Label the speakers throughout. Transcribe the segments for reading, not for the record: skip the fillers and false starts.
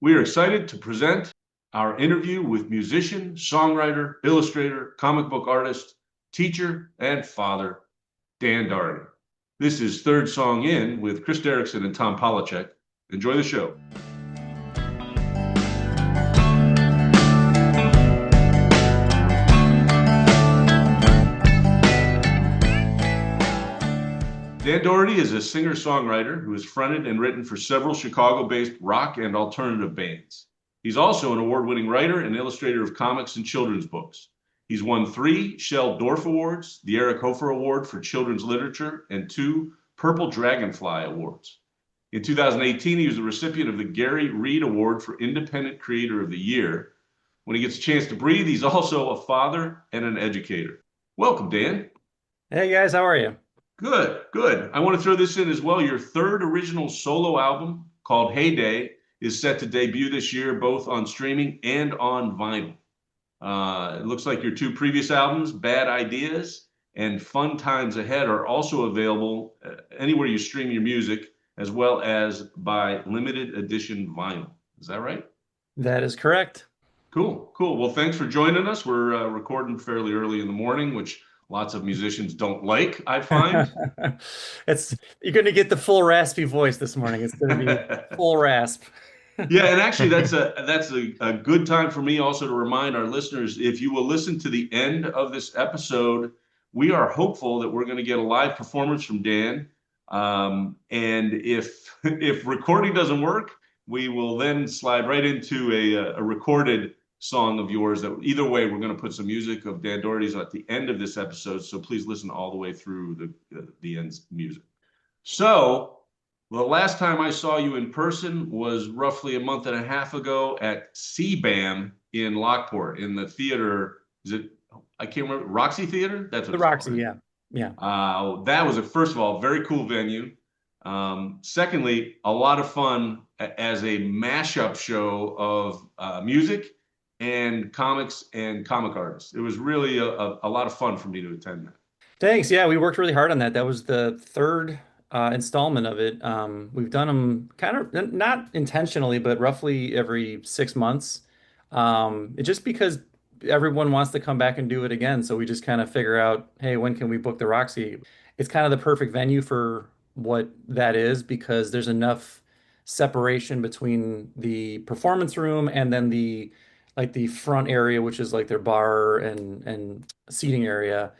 Speaker 1: We are excited to present our interview with musician, songwriter, illustrator, comic book artist, teacher, and father, Dan Dougherty. This is Third Song In with Chris Derrickson and Tom Polachek. Enjoy the show. Dan Dougherty is a singer-songwriter who has fronted and written for several Chicago-based rock and alternative bands. He's also an award-winning writer and illustrator of comics and children's books. He's won 3 Shel Dorf Awards, the Eric Hofer Award for Children's Literature, and 2 Purple Dragonfly Awards. In 2018, he was the recipient of the Gary Reed Award for Independent Creator of the Year. When he gets a chance to breathe, he's also a father and an educator. Welcome, Dan.
Speaker 2: Hey guys, how are you?
Speaker 1: Good, good. I want to throw this in as well. Your third original solo album, called Heyday, is set to debut this year, both on streaming and on vinyl. It looks like your 2 previous albums, Bad Ideas and Fun Times Ahead, are also available anywhere you stream your music, as well as by limited edition vinyl. Is that right?
Speaker 2: That is correct.
Speaker 1: Cool, cool. Well, thanks for joining us. We're recording fairly early in the morning, which lots of musicians don't like, I find.
Speaker 2: It's you're going to get the full raspy voice this morning. It's going to be full rasp.
Speaker 1: Yeah, and actually that's a good time for me also to remind our listeners, if you will listen to the end of this episode, we are hopeful that we're going to get a live performance from Dan. And if recording doesn't work, we will then slide right into a recorded song of yours. That either way, we're going to put some music of Dan Dougherty's at the end of this episode. So please listen all the way through the end's music. So the last time I saw you in person was roughly a month and a half ago at CBAM in Lockport in the theater. Is it? I can't remember. Roxy Theater? That's what
Speaker 2: The
Speaker 1: it's called,
Speaker 2: Roxy,
Speaker 1: right?
Speaker 2: yeah.
Speaker 1: That was first of all, very cool venue. Secondly, a lot of fun as a mashup show of music and comics and comic artists. It was really a lot of fun for me to attend that.
Speaker 2: Thanks. Yeah, we worked really hard on that. That was the third installment of it. We've done them kind of not intentionally, but roughly every 6 months. It just because everyone wants to come back and do it again. So we just kind of figure out, hey, when can we book the Roxy? It's kind of the perfect venue for what that is because there's enough separation between the performance room and then the front area, which is like their bar and seating area,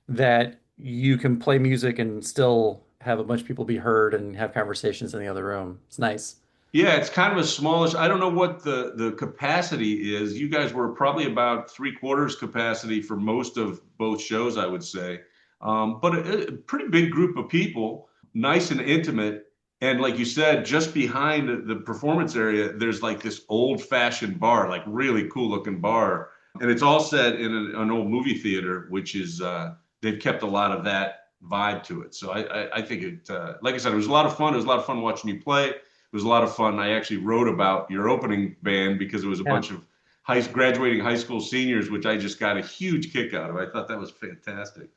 Speaker 2: that you can play music and still have a bunch of people be heard and have conversations in the other room. It's nice.
Speaker 1: Yeah, it's kind of a smallish. I don't know what the capacity is. You guys were probably about 3/4 capacity for most of both shows, I would say. But a pretty big group of people, nice and intimate. And like you said, just behind the performance area, there's like this old-fashioned bar, like really cool-looking bar, and it's all set in an old movie theater, which is they've kept a lot of that vibe to it. So I think it, like I said, it was a lot of fun. It was a lot of fun watching you play. It was a lot of fun. I actually wrote about your opening band because it was a
Speaker 2: Yeah.
Speaker 1: bunch of graduating high school seniors, which I just got a huge kick out of. I thought that was fantastic.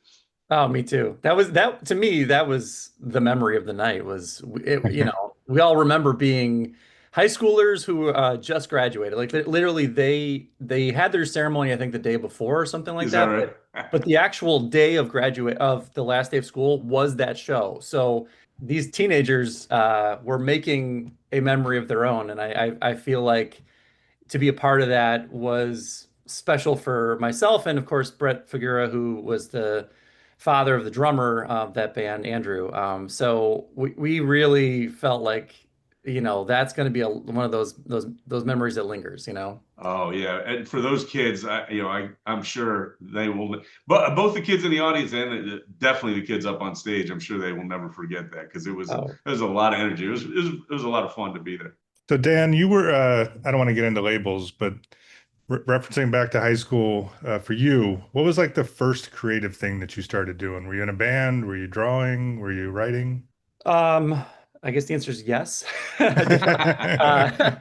Speaker 2: Oh, me too. That to me, that was the memory of the night was it, we all remember being high schoolers who just graduated. Like literally they had their ceremony, I think the day before or something like
Speaker 1: Is that
Speaker 2: that.
Speaker 1: right?
Speaker 2: But the actual day of graduate of the last day of school was that show. So these teenagers were making a memory of their own. And I feel like to be a part of that was special for myself and of course Brett Figura, who was the father of the drummer of that band, Andrew. So we really felt like, that's going to be one of those memories that lingers.
Speaker 1: Oh yeah, and for those kids, I'm sure they will. But both the kids in the audience and definitely the kids up on stage, I'm sure they will never forget that because
Speaker 2: Oh,
Speaker 1: it was a lot of energy. It was a lot of fun to be there.
Speaker 3: So Dan, you were I don't want to get into labels, but referencing back to high school, for you, what was like the first creative thing that you started doing? Were you in a band? Were you drawing? Were you writing?
Speaker 2: um, I guess the answer is yes. Uh,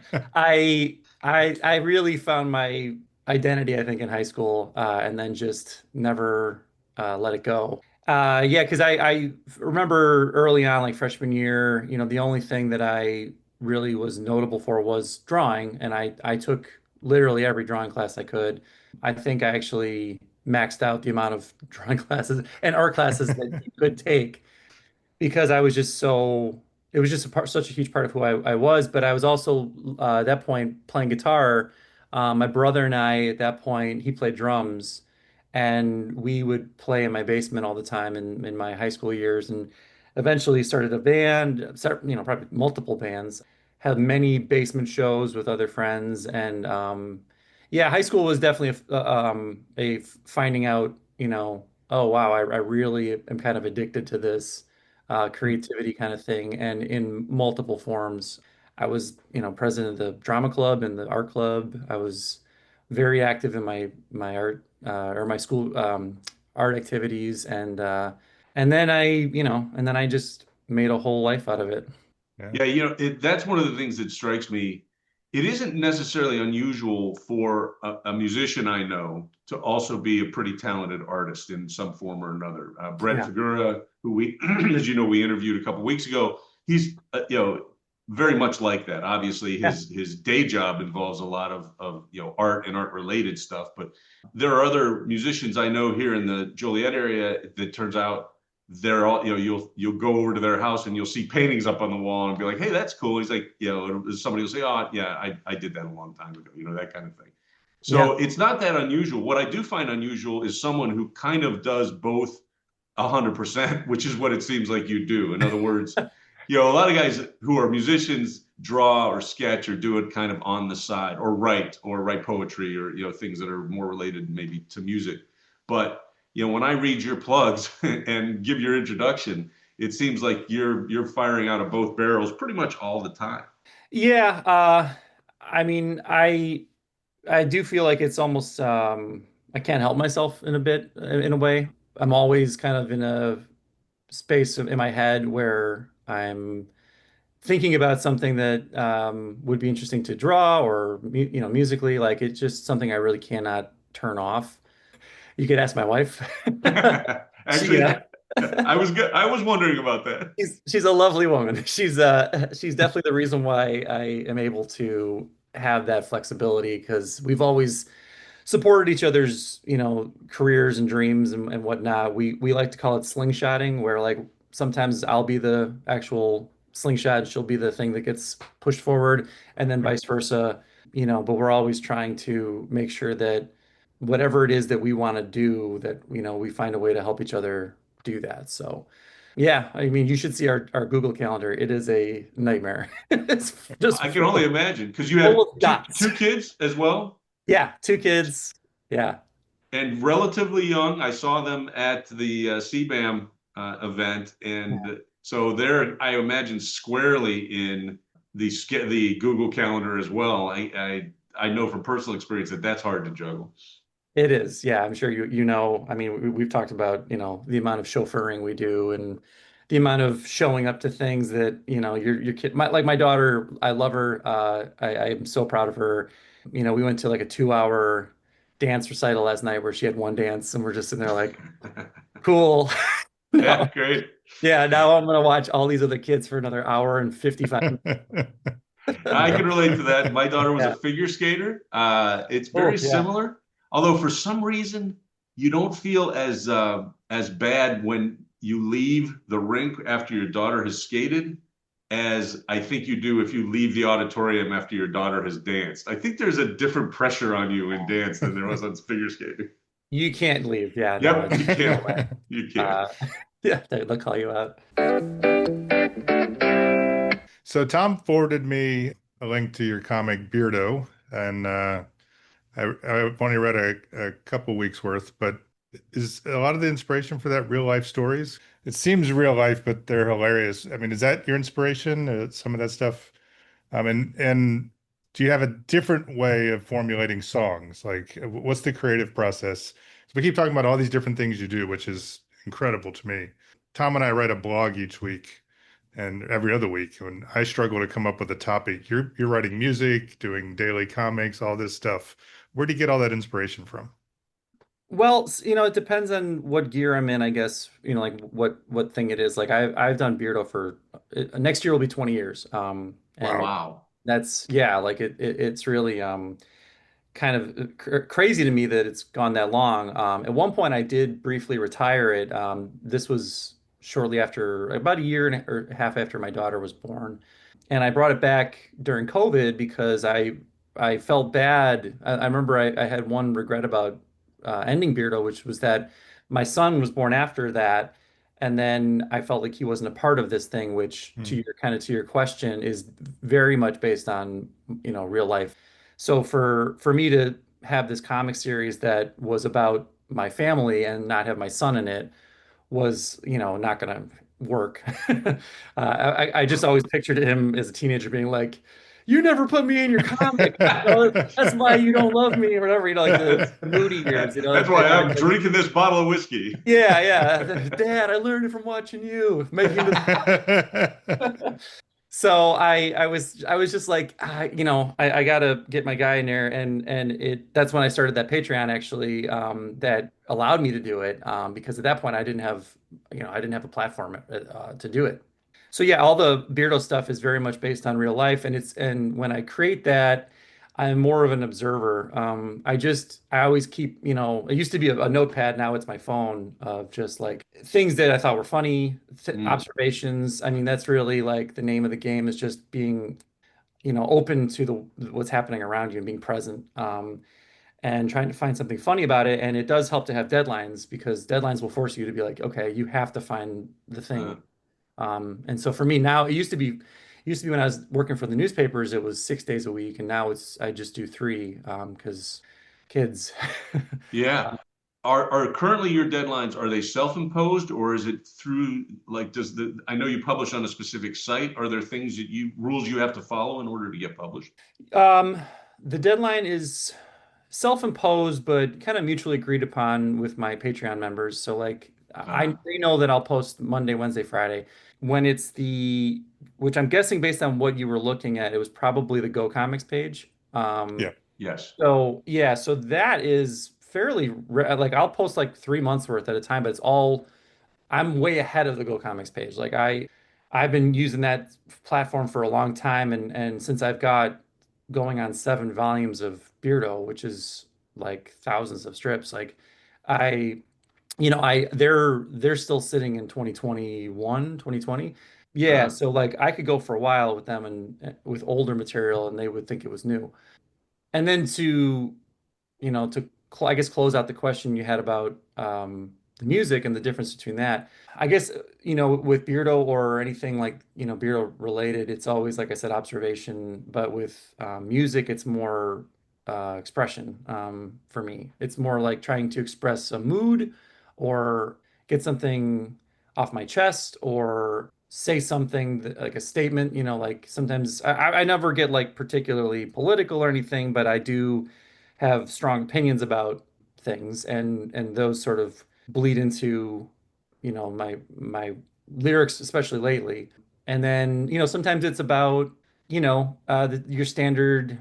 Speaker 2: I really found my identity, I think, in high school, and then just never let it go. Yeah, because I remember early on, like freshman year, the only thing that I really was notable for was drawing, and I took literally every drawing class I could. I think I actually maxed out the amount of drawing classes and art classes that you could take because I was just so it was just such a huge part of who I was. But I was also at that point playing guitar. My brother and I at that point he played drums, and we would play in my basement all the time in my high school years, and eventually started a band, probably multiple bands. Had many basement shows with other friends, and yeah, high school was definitely a finding out, oh wow, I really am kind of addicted to this creativity kind of thing, and in multiple forms. I was, president of the drama club and the art club. I was very active in my art or my school art activities, and then I just made a whole life out of it.
Speaker 3: Yeah.
Speaker 1: Yeah, that's one of the things that strikes me. It isn't necessarily unusual for a musician I know to also be a pretty talented artist in some form or another. Brett
Speaker 2: Yeah.
Speaker 1: Figura, who as you know, we interviewed a couple weeks ago, he's very much like that. Obviously,
Speaker 2: Yeah.
Speaker 1: his day job involves a lot of art and art related stuff, but there are other musicians I know here in the Joliet area that turns out they're all you'll go over to their house and you'll see paintings up on the wall and be like, hey, that's cool. He's like, somebody will say, oh yeah, I did that a long time ago, that kind of thing.
Speaker 2: Yeah.
Speaker 1: So it's not that unusual. What I do find unusual is someone who kind of does both 100%, which is what it seems like you do. In other words, a lot of guys who are musicians draw or sketch or do it kind of on the side, or write poetry, or things that are more related maybe to music. But when I read your plugs and give your introduction, it seems like you're firing out of both barrels pretty much all the time.
Speaker 2: Yeah, I mean, I do feel like it's almost I can't help myself in a bit in a way. I'm always kind of in a space in my head where I'm thinking about something that would be interesting to draw or musically. Like it's just something I really cannot turn off. You could ask my wife. She,
Speaker 1: Actually, I was good. I was wondering about that.
Speaker 2: she's a lovely woman. She's definitely the reason why I am able to have that flexibility because we've always supported each other's, careers and dreams and whatnot. We like to call it slingshotting, where like sometimes I'll be the actual slingshot, and she'll be the thing that gets pushed forward, and then vice versa, but we're always trying to make sure that whatever it is that we want to do, that, we find a way to help each other do that. So yeah, I mean, you should see our Google Calendar. It is a nightmare. It's just
Speaker 1: I can only imagine because you have
Speaker 2: full of dots.
Speaker 1: two kids as well.
Speaker 2: Yeah, two kids. Yeah.
Speaker 1: And relatively young. I saw them at the CBAM event, and so they're, I imagine, squarely in the Google Calendar as well. I know from personal experience that that's hard to juggle.
Speaker 2: It is. Yeah, I'm sure you know. I mean, we've talked about, the amount of chauffeuring we do and the amount of showing up to things that, your kid, like my daughter, I love her. I'm so proud of her. We went to like a 2 hour dance recital last night where she had one dance and we're just sitting there like, cool.
Speaker 1: Yeah,
Speaker 2: No.
Speaker 1: great.
Speaker 2: Yeah, now I'm gonna watch all these other kids for another hour and 55 minutes.
Speaker 1: I can relate to that. My daughter was a
Speaker 2: Yeah.
Speaker 1: figure skater. It's very
Speaker 2: Oh, yeah.
Speaker 1: similar, although for some reason you don't feel as bad when you leave the rink after your daughter has skated as I think you do if you leave the auditorium after your daughter has danced. I think there's a different pressure on you in dance than there was on figure skating.
Speaker 2: You can't leave. Yeah, no,
Speaker 1: Yep, you
Speaker 2: no
Speaker 1: can't.
Speaker 2: way.
Speaker 1: You can't.
Speaker 2: Uh, yeah, they'll call you out.
Speaker 3: So Tom forwarded me a link to your comic Beardo, and I've only read a couple weeks worth, but is a lot of the inspiration for that real life stories? It seems real life, but they're hilarious. I mean, is that your inspiration? Some of that stuff? And do you have a different way of formulating songs? Like, what's the creative process? So we keep talking about all these different things you do, which is incredible to me. Tom and I write a blog each week and every other week. When I struggle to come up with a topic, you're writing music, doing daily comics, all this stuff. Where do you get all that inspiration from?
Speaker 2: Well, it depends on what gear I'm in, I guess, like what thing it is. Like I've done Beardo for next year will be 20 years. And
Speaker 3: Wow.
Speaker 1: Wow.
Speaker 2: that's, yeah, like it's really kind of crazy to me that it's gone that long. At one point, I did briefly retire it. This was shortly after, about a year and or half after my daughter was born, and I brought it back during COVID because I felt bad. I remember I had one regret about ending Beardo, which was that my son was born after that. And then I felt like he wasn't a part of this thing, which to
Speaker 3: Hmm.
Speaker 2: your kind of to your question is very much based on, real life. So for me to have this comic series that was about my family and not have my son in it was, not gonna work. I just always pictured him as a teenager being like, "You never put me in your comic. That's why you don't love me," or whatever. Like the moody years.
Speaker 1: That's why I'm drinking this bottle of whiskey.
Speaker 2: Yeah, yeah. Dad, I learned it from watching you making the So I was just like, I gotta get my guy in there, and that's when I started that Patreon actually, that allowed me to do it, because at that point I didn't have a platform to do it. So yeah, all the Beardo stuff is very much based on real life, and when I create that, I'm more of an observer. I always keep, it used to be a notepad, now it's my phone of just like things that I thought were funny,
Speaker 1: Mm.
Speaker 2: observations. I mean, that's really like the name of the game is just being, open to the what's happening around you and being present. And trying to find something funny about it. And it does help to have deadlines because deadlines will force you to be like, okay, you have to find the thing.
Speaker 1: Uh,
Speaker 2: And so for me now, it used to be when I was working for the newspapers, it was 6 days a week, and now I just do three, because kids.
Speaker 1: yeah. Are currently your deadlines, are they self-imposed or is it through like I know you publish on a specific site. Are there things that rules you have to follow in order to get published?
Speaker 2: Um, the deadline is self-imposed, but kind of mutually agreed upon with my Patreon members. So like
Speaker 1: Uh,
Speaker 2: they know that I'll post Monday, Wednesday, Friday. When it's which I'm guessing based on what you were looking at, it was probably the Go Comics page.
Speaker 3: Yeah.
Speaker 1: yes.
Speaker 2: So yeah, so that is fairly like I'll post like 3 months worth at a time, but I'm way ahead of the Go Comics page. Like I've been using that platform for a long time, and since I've got going on 7 volumes of Beardo, which is like thousands of strips, like I they're still sitting in 2021, 2020. Yeah,
Speaker 1: Uh,
Speaker 2: so like I could go for a while with them and with older material and they would think it was new. And then I guess close out the question you had about the music and the difference between that. I guess, with Beardo or anything like, Beardo related, it's always, like I said, observation. But with music, it's more expression, for me. It's more like trying to express a mood or get something off my chest or say something like a statement, like sometimes I never get like particularly political or anything, but I do have strong opinions about things, and those sort of bleed into, my lyrics, especially lately. And then, sometimes it's about, your standard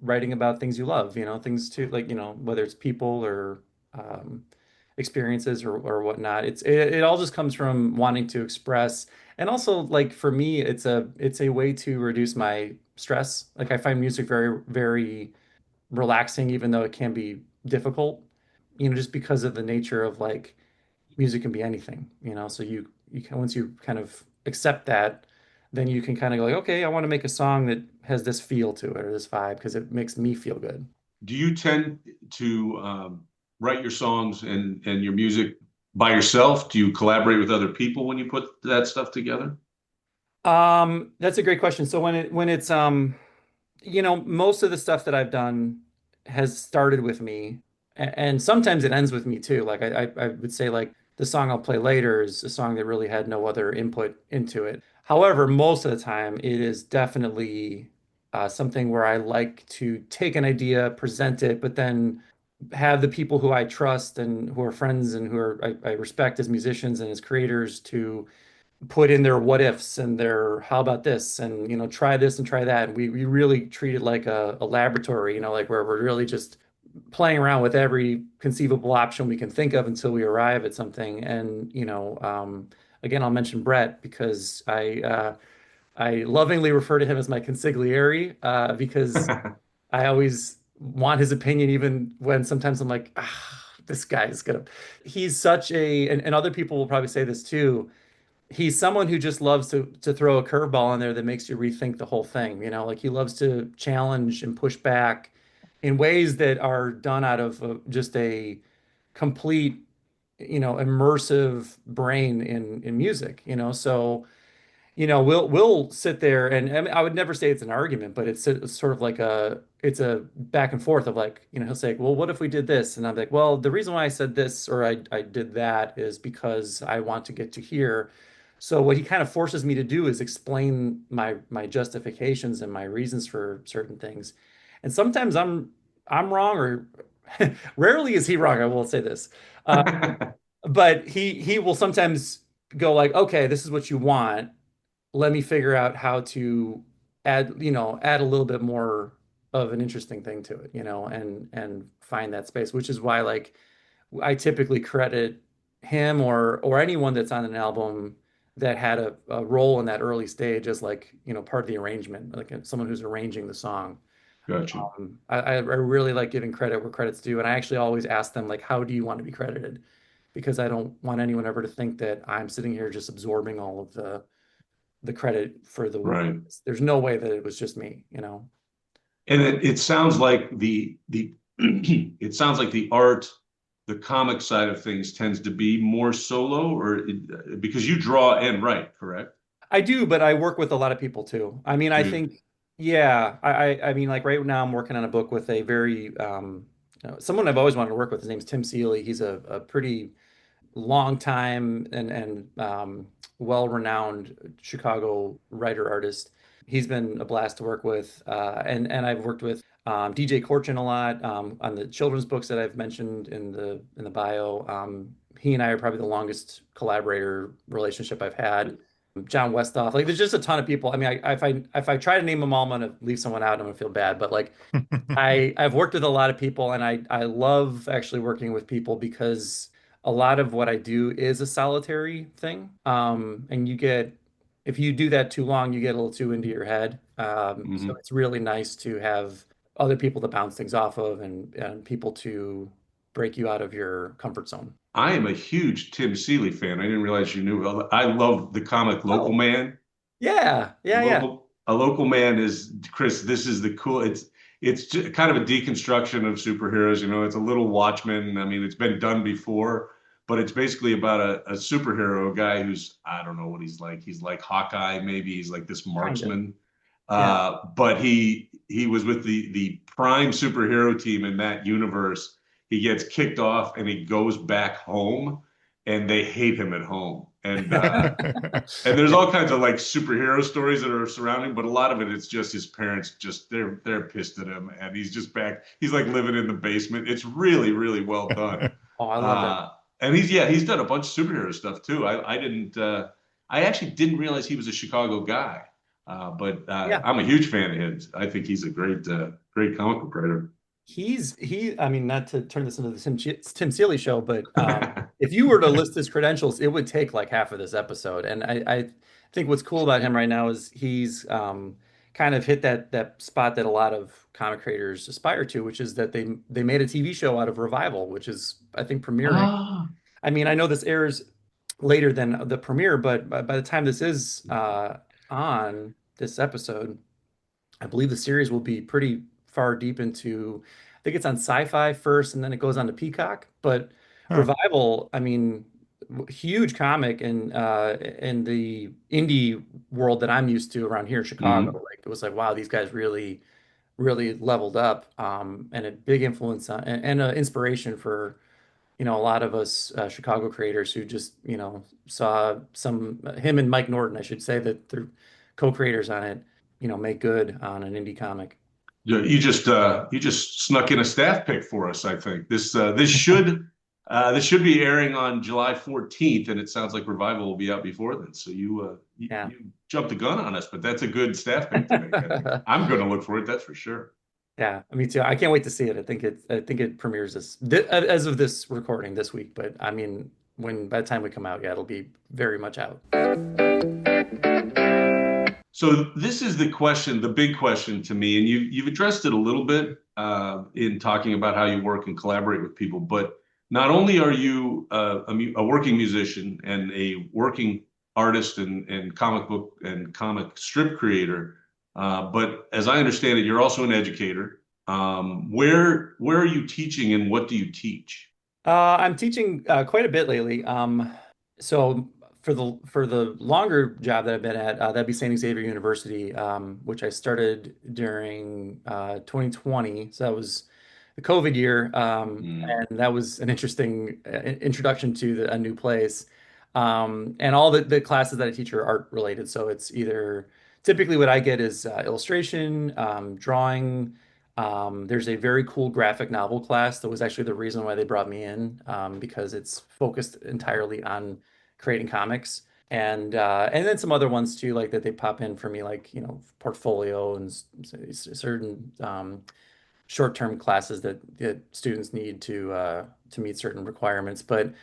Speaker 2: writing about things you love, things to like, whether it's people or um, experiences or whatnot. It all just comes from wanting to express. And also like for me, it's a way to reduce my stress. Like I find music very, very relaxing, even though it can be difficult, just because of the nature of like music can be anything, so you can, once you kind of accept that, then you can kind of go like, okay, I want to make a song that has this feel to it or this vibe because it makes me feel good.
Speaker 1: do you tend to write your songs and your music by yourself? Do you collaborate with other people when you put that stuff together?
Speaker 2: That's a great question. So when it's most of the stuff that I've done has started with me, and sometimes it ends with me too. Like I would say like the song I'll play later is a song that really had no other input into it. However, most of the time it is definitely something where I like to take an idea, present it, but then have the people who I trust and who are friends and I respect as musicians and as creators to put in their what ifs and their how about this and try this and try that. And we really treat it like a laboratory, like where we're really just playing around with every conceivable option we can think of until we arrive at something. And again, I'll mention Brett because I lovingly refer to him as my consigliere because I always want his opinion, even when sometimes I'm like, ah, this guy is gonna. He's such a, and other people will probably say this too. He's someone who just loves to throw a curveball in there that makes you rethink the whole thing. You know, like he loves to challenge and push back in ways that are done out of just a complete, immersive brain in music. So we'll sit there and, I mean, I would never say it's an argument, but it's sort of like it's a back and forth of like, he'll say, well, what if we did this? And I'm like, well, the reason why I said this or I did that is because I want to get to here. So what he kind of forces me to do is explain my justifications and my reasons for certain things. And sometimes I'm wrong, or rarely is he wrong, I will say this. Uh, but he will sometimes go like, okay, this is what you want, let me figure out how to add a little bit more of an interesting thing to it, and find that space, which is why like I typically credit him or anyone that's on an album that had a role in that early stage as like, part of the arrangement, like someone who's arranging the song.
Speaker 1: Gotcha.
Speaker 2: I really like giving credit where credit's due, and I actually always ask them like, how do you want to be credited? Because I don't want anyone ever to think that I'm sitting here just absorbing all of the credit for the work.
Speaker 1: Right.
Speaker 2: There's no way that it was just me.
Speaker 1: And it sounds like the it sounds like the art, the comic side of things tends to be more solo, because you draw and write, correct?
Speaker 2: I do, but I work with a lot of people too. I mean, I
Speaker 1: You,
Speaker 2: think, yeah, I mean, like right now I'm working on a book with a very someone I've always wanted to work with. His name's Tim Seeley. He's a pretty long time and well-renowned Chicago writer artist. He's been a blast to work with, and I've worked with DJ Corchin a lot on the children's books that I've mentioned in the bio. He and I are probably the longest collaborator relationship I've had. John Westhoff, like there's just a ton of people. I mean, if I try to name them all, I'm gonna leave someone out. I'm gonna feel bad, but like I've worked with a lot of people, and I love actually working with people because a lot of what I do is a solitary thing. And if you do that too long, you get a little too into your head. So
Speaker 1: mhm.
Speaker 2: it's really nice to have other people to bounce things off of, and people to break you out of your comfort zone.
Speaker 1: I am a huge Tim Seeley fan. I didn't realize you knew. I love the comic Local
Speaker 2: Oh,
Speaker 1: Man.
Speaker 2: yeah, yeah, yeah.
Speaker 1: A local man is Chris. This is the cool. It's just kind of a deconstruction of superheroes. It's a little Watchmen. I mean, it's been done before, but it's basically about a superhero guy who's, I don't know what he's like. He's like Hawkeye, maybe. He's like this
Speaker 2: Kind of.
Speaker 1: marksman.
Speaker 2: Yeah.
Speaker 1: But he was with the prime superhero team in that universe. He gets kicked off and he goes back home, and they hate him at home. And there's all kinds of like superhero stories that are surrounding, but a lot of it it's just his parents just they're pissed at him, and he's just back. He's like living in the basement. It's really really well done.
Speaker 2: Oh, I love that.
Speaker 1: And he's done a bunch of superhero stuff too. I actually didn't realize he was a Chicago guy, but
Speaker 2: Yeah.
Speaker 1: I'm a huge fan of his. I think he's a great comic book writer.
Speaker 2: I mean, not to turn this into the Tim Seeley show, but if you were to list his credentials, it would take like half of this episode. And I think what's cool about him right now is he's kind of hit that spot that a lot of comic creators aspire to, which is that they made a TV show out of Revival, which is I think premiering.
Speaker 1: Ah,
Speaker 2: I mean, I know this airs later than the premiere, but by the time this is on this episode, I believe the series will be pretty far deep into, I think it's on Sci-Fi first, and then it goes on to Peacock. But
Speaker 3: Huh.
Speaker 2: Revival, I mean, huge comic in the indie world that I'm used to around here in Chicago.
Speaker 1: mhm.
Speaker 2: Like it was like, wow, these guys really, really leveled up, and a big influence on, and an inspiration for a lot of us Chicago creators who just saw him and Mike Norton, I should say, that they're co-creators on it, make good on an indie comic.
Speaker 1: Yeah, you just snuck in a staff pick for us. I think this should be airing on July 14th, and it sounds like Revival will be out before then. So
Speaker 2: Yeah.
Speaker 1: you jumped the gun on us, but that's a good staff pick to make. I think I'm going to look for it. That's for sure.
Speaker 2: Yeah, me too. I can't wait to see it. I think it premieres as of this recording this week, but I mean, by the time we come out, yeah, it'll be very much out.
Speaker 1: So this is the question, the big question to me, and you've addressed it a little bit in talking about how you work and collaborate with people. But not only are you a working musician and a working artist and comic book and comic strip creator, but as I understand it, you're also an educator. Where are you teaching and what do you teach?
Speaker 2: I'm teaching quite a bit lately. So for the longer job that I've been at, that'd be St. Xavier University, which I started during 2020. So that was the COVID year,
Speaker 1: Mm,
Speaker 2: and that was an interesting introduction to a new place. And all the classes that I teach are art related. So it's either typically what I get is illustration, drawing. There's a very cool graphic novel class that was actually the reason why they brought me in, because it's focused entirely on creating comics. And then some other ones too, like that they pop in for me, like, portfolio and certain short-term classes that students need to meet certain requirements. But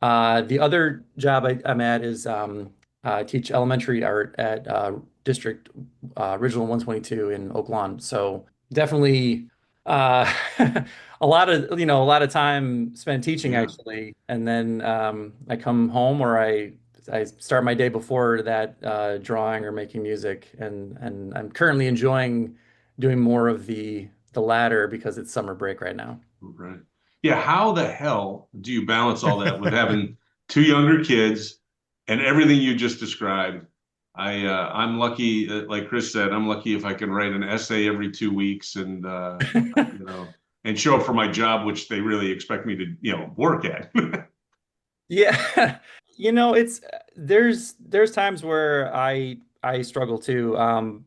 Speaker 2: the other job I'm at is I teach elementary art at District Original 122 in Oak Lawn. So definitely uh, a lot of time spent teaching
Speaker 1: yeah.
Speaker 2: actually, and then I come home or I start my day before that drawing or making music, and I'm currently enjoying doing more of the latter because it's summer break right now.
Speaker 1: Right. Yeah, how the hell do you balance all that with having two younger kids and everything you just described? I'm lucky, like Chris said, I'm lucky if I can write an essay every 2 weeks and and show up for my job, which they really expect me to, work at.
Speaker 2: Yeah. It's there's times where I struggle too.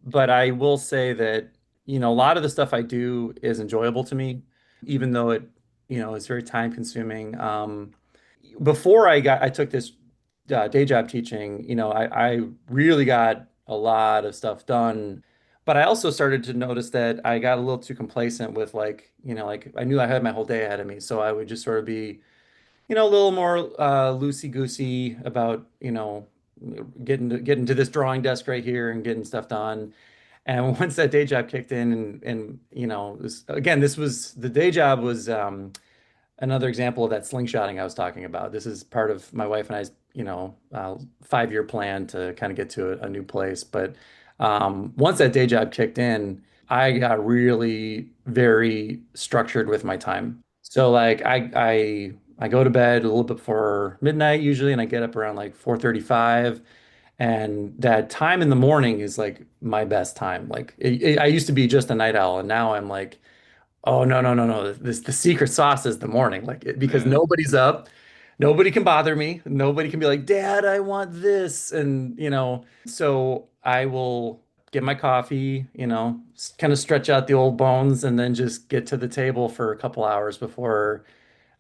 Speaker 2: But I will say that, a lot of the stuff I do is enjoyable to me, even though it's very time consuming. Before I took this day job teaching, I really got a lot of stuff done. But I also started to notice that I got a little too complacent with, like, like I knew I had my whole day ahead of me. So I would just sort of be a little more loosey-goosey about, getting to this drawing desk right here and getting stuff done. And once that day job kicked in, and again, this was the day job was another example of that slingshotting I was talking about. This is part of my wife and I's, 5-year plan to kind of get to a new place. But once that day job kicked in, I got really very structured with my time. So like I go to bed a little bit before midnight usually, and I get up around like 4:35. And that time in the morning is like my best time. Like I used to be just a night owl, and now I'm like, oh, no, no, no, no. The secret sauce is the morning. Like because
Speaker 1: Yeah.
Speaker 2: nobody's up, nobody can bother me. Nobody can be like, "Dad, I want this." And so I will get my coffee, kind of stretch out the old bones, and then just get to the table for a couple hours before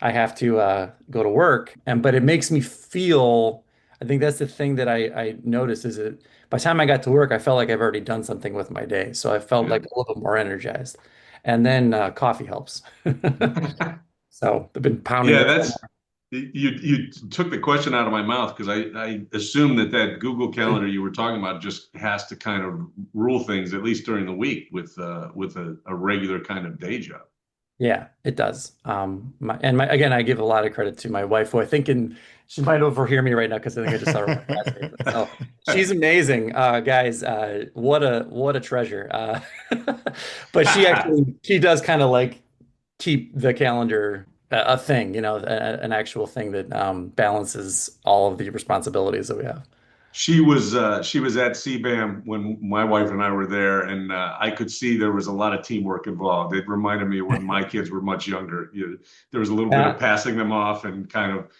Speaker 2: I have to go to work. But it makes me feel, I think that's the thing that I noticed is that by the time I got to work, I felt like I've already done something with my day. So I felt
Speaker 1: Yeah.
Speaker 2: like a little bit more energized. And then coffee helps. So I've been pounding
Speaker 1: Yeah,
Speaker 2: that.
Speaker 1: that's you took the question out of my mouth because I assume that Google Calendar you were talking about just has to kind of rule things at least during the week with a regular kind of day job.
Speaker 2: Yeah, it does. Again, I give a lot of credit to my wife, who I think she might overhear me right now because I think I just saw her walk past me. So she's amazing, guys. What a treasure. But she does kind of like keep the calendar a thing, an actual thing that balances all of the responsibilities that we have.
Speaker 1: She was at CBAM when my wife and I were there, and I could see there was a lot of teamwork involved. It reminded me of when my kids were much younger. There was a little bit of
Speaker 2: Yeah.
Speaker 1: passing them off and kind of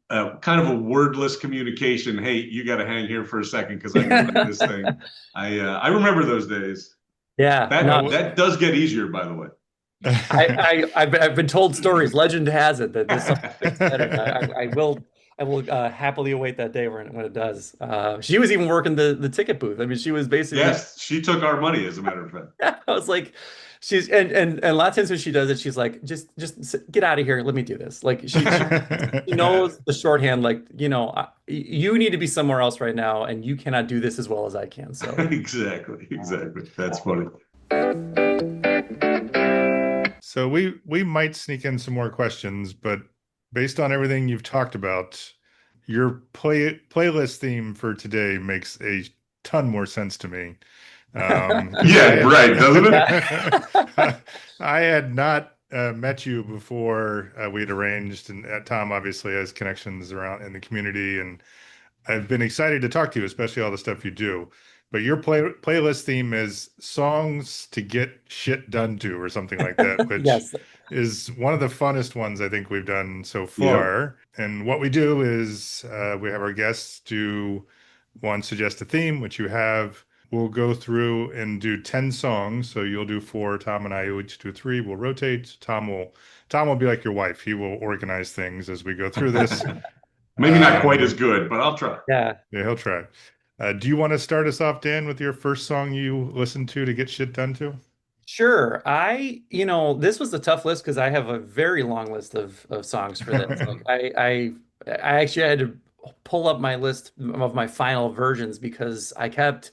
Speaker 1: a wordless communication. Hey, you got to hang here for a second because I'm doing this thing. I remember those days.
Speaker 2: Yeah. No,
Speaker 1: That does get easier, by the way.
Speaker 2: I've been told stories. Legend has it that this something gets better. I will happily await that day when it does. She was even working the ticket booth. I mean, she was basically
Speaker 1: Yes, she took our money, as a matter of fact.
Speaker 2: I was like, She's and a lot of times when she does it, she's like, get out of here. Let me do this. Like she knows the shorthand. Like you need to be somewhere else right now, and you cannot do this as well as I can. So
Speaker 1: Exactly. That's funny.
Speaker 3: So we might sneak in some more questions, but based on everything you've talked about, your playlist theme for today makes a ton more sense to me. 'Cause
Speaker 1: Yeah, right, doesn't it?
Speaker 3: I had not met you before we had arranged, and Tom obviously has connections around in the community, and I've been excited to talk to you, especially all the stuff you do. But your playlist theme is songs to get shit done to, or something like that, which
Speaker 2: Yes.
Speaker 3: is one of the funnest ones I think we've done so
Speaker 1: Yep.
Speaker 3: far. And what we do is we have our guests do one, suggest a theme, which you have. We'll go through and do 10 songs. So you'll do four, Tom and I each do three. We'll rotate. Tom will be like your wife. He will organize things as we go through this.
Speaker 1: Maybe not quite as good, but I'll try.
Speaker 2: Yeah.
Speaker 3: Yeah, he'll try. Do you want to start us off, Dan, with your first song you listened to get shit done to?
Speaker 2: Sure. This was a tough list because I have a very long list of songs for this. Like I actually had to pull up my list of my final versions because I kept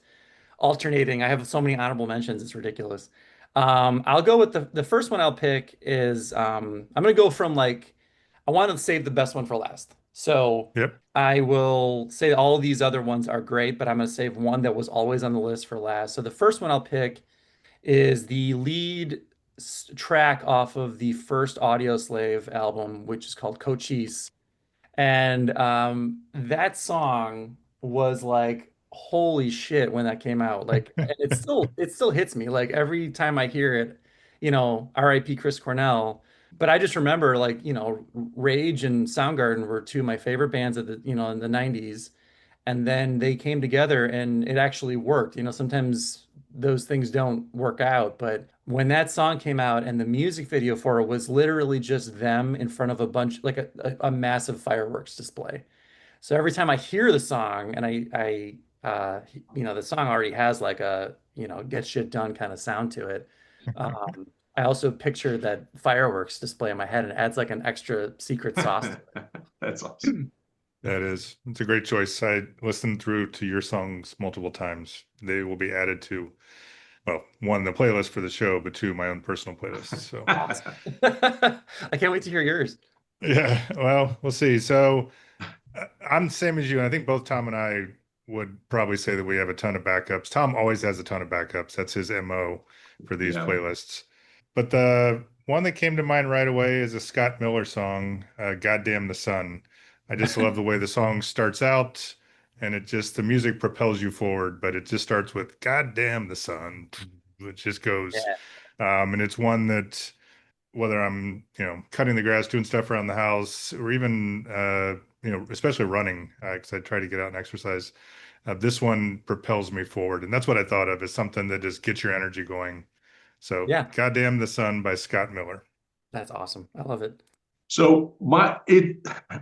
Speaker 2: alternating. I have so many honorable mentions, it's ridiculous. I'll go with the first one I'll pick is I'm gonna go from like I want to save the best one for last. So
Speaker 3: Yep.
Speaker 2: I will say all of these other ones are great, but I'm gonna save one that was always on the list for last. So the first one I'll pick is the lead track off of the first Audio Slave album, which is called Cochise. And that song was like, holy shit, when that came out. Like, and it still hits me. Like every time I hear it, R.I.P. Chris Cornell. But I just remember like, Rage and Soundgarden were two of my favorite bands of in the 90s. And then they came together and it actually worked. Sometimes those things don't work out, but when that song came out and the music video for it was literally just them in front of a bunch, like a massive fireworks display. So every time I hear the song and the song already has like a, get shit done kind of sound to it. I also picture that fireworks display in my head and it adds like an extra secret sauce to it.
Speaker 1: That's awesome.
Speaker 3: It's a great choice. I listened through to your songs multiple times. They will be added to, well, one, the playlist for the show, but two, my own personal playlist. So
Speaker 2: I can't wait to hear yours.
Speaker 3: yeah, well, we'll see. So I'm the same as you, and I think both Tom and I would probably say that we have a ton of backups. Tom always has a ton of backups. That's his MO for these playlists. But the one that came to mind right away is a Scott Miller song, "Goddamn the Sun." I just love the way the song starts out, and the music propels you forward, but it just starts with "Goddamn the Sun." It just goes.
Speaker 2: Yeah.
Speaker 3: And it's one that, whether I'm, cutting the grass, doing stuff around the house, or even, especially running, because I try to get out and exercise, this one propels me forward. And that's what I thought of as something that just gets your energy going. So,
Speaker 2: Yeah,
Speaker 3: "Goddamn the Sun" by Scott Miller.
Speaker 2: that's awesome. I love it.
Speaker 1: So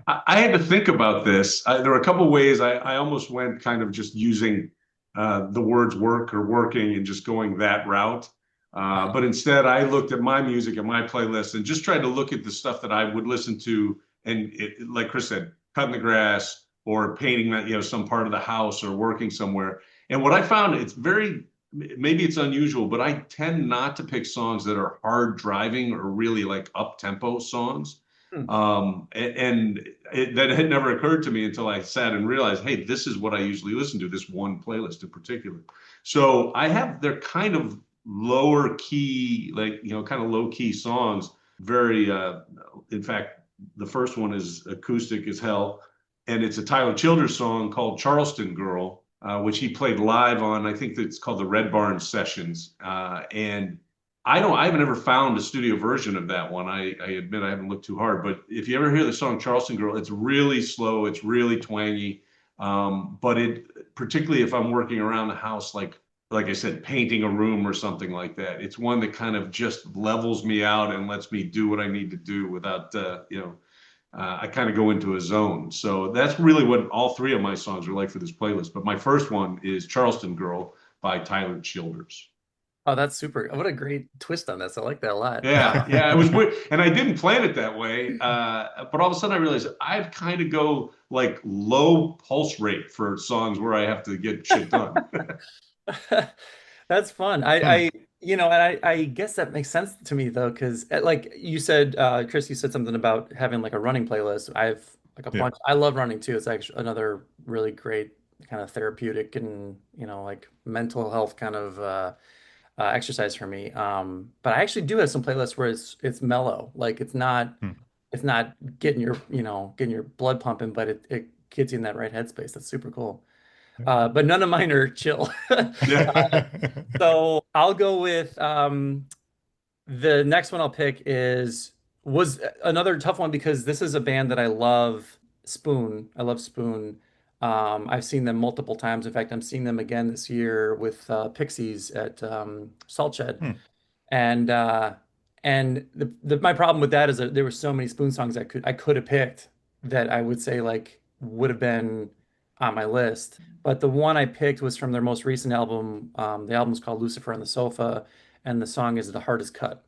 Speaker 1: I had to think about this. There were a couple of ways I almost went kind of just using the words work or working and just going that route. But instead, I looked at my music and my playlist and just tried to look at the stuff that I would listen to. And like Chris said, cutting the grass or painting that, some part of the house or working somewhere. And what I found, maybe it's unusual, but I tend not to pick songs that are hard driving or really like up tempo songs. That had never occurred to me until I sat and realized, hey, this is what I usually listen to, this one playlist in particular. So they're kind of lower key, like, kind of low key songs. In fact, the first one is acoustic as hell. And it's a Tyler Childers song called Charleston Girl, which he played live on, I think it's called the Red Barn Sessions. And I haven't ever found a studio version of that one. I admit I haven't looked too hard, but if you ever hear the song Charleston Girl, it's really slow, it's really twangy. But particularly if I'm working around the house, like I said, painting a room or something like that, it's one that kind of just levels me out and lets me do what I need to do without, I kind of go into a zone. So that's really what all three of my songs are like for this playlist. But my first one is Charleston Girl by Tyler Childers.
Speaker 2: Oh, that's super. What a great twist on this. I like that a lot.
Speaker 1: Yeah, yeah, it was weird, and I didn't plan it that way. But all of a sudden, I realized I've kind of go like low pulse rate for songs where I have to get shit done.
Speaker 2: That's fun.
Speaker 3: Hmm.
Speaker 2: And I guess that makes sense to me though, because like you said, Chris, you said something about having like a running playlist. I've like a
Speaker 3: Yeah.
Speaker 2: bunch. I love running too. It's actually another really great kind of therapeutic and like mental health kind of exercise for me. But I actually do have some playlists where it's mellow. Like
Speaker 3: Hmm.
Speaker 2: it's not getting your getting your blood pumping, but it gets you in that right headspace. That's super cool. But none of mine are chill. So I'll go with the next one I'll pick is was another tough one because this is a band that I love, Spoon. I love Spoon. I've seen them multiple times. In fact, I'm seeing them again this year with Pixies at Salt Shed.
Speaker 3: Hmm.
Speaker 2: And my problem with that is that there were so many Spoon songs I could have picked that I would say like would have been on my list. But the one I picked was from their most recent album. The album's called Lucifer on the Sofa, and the song is The Heart Is Cut.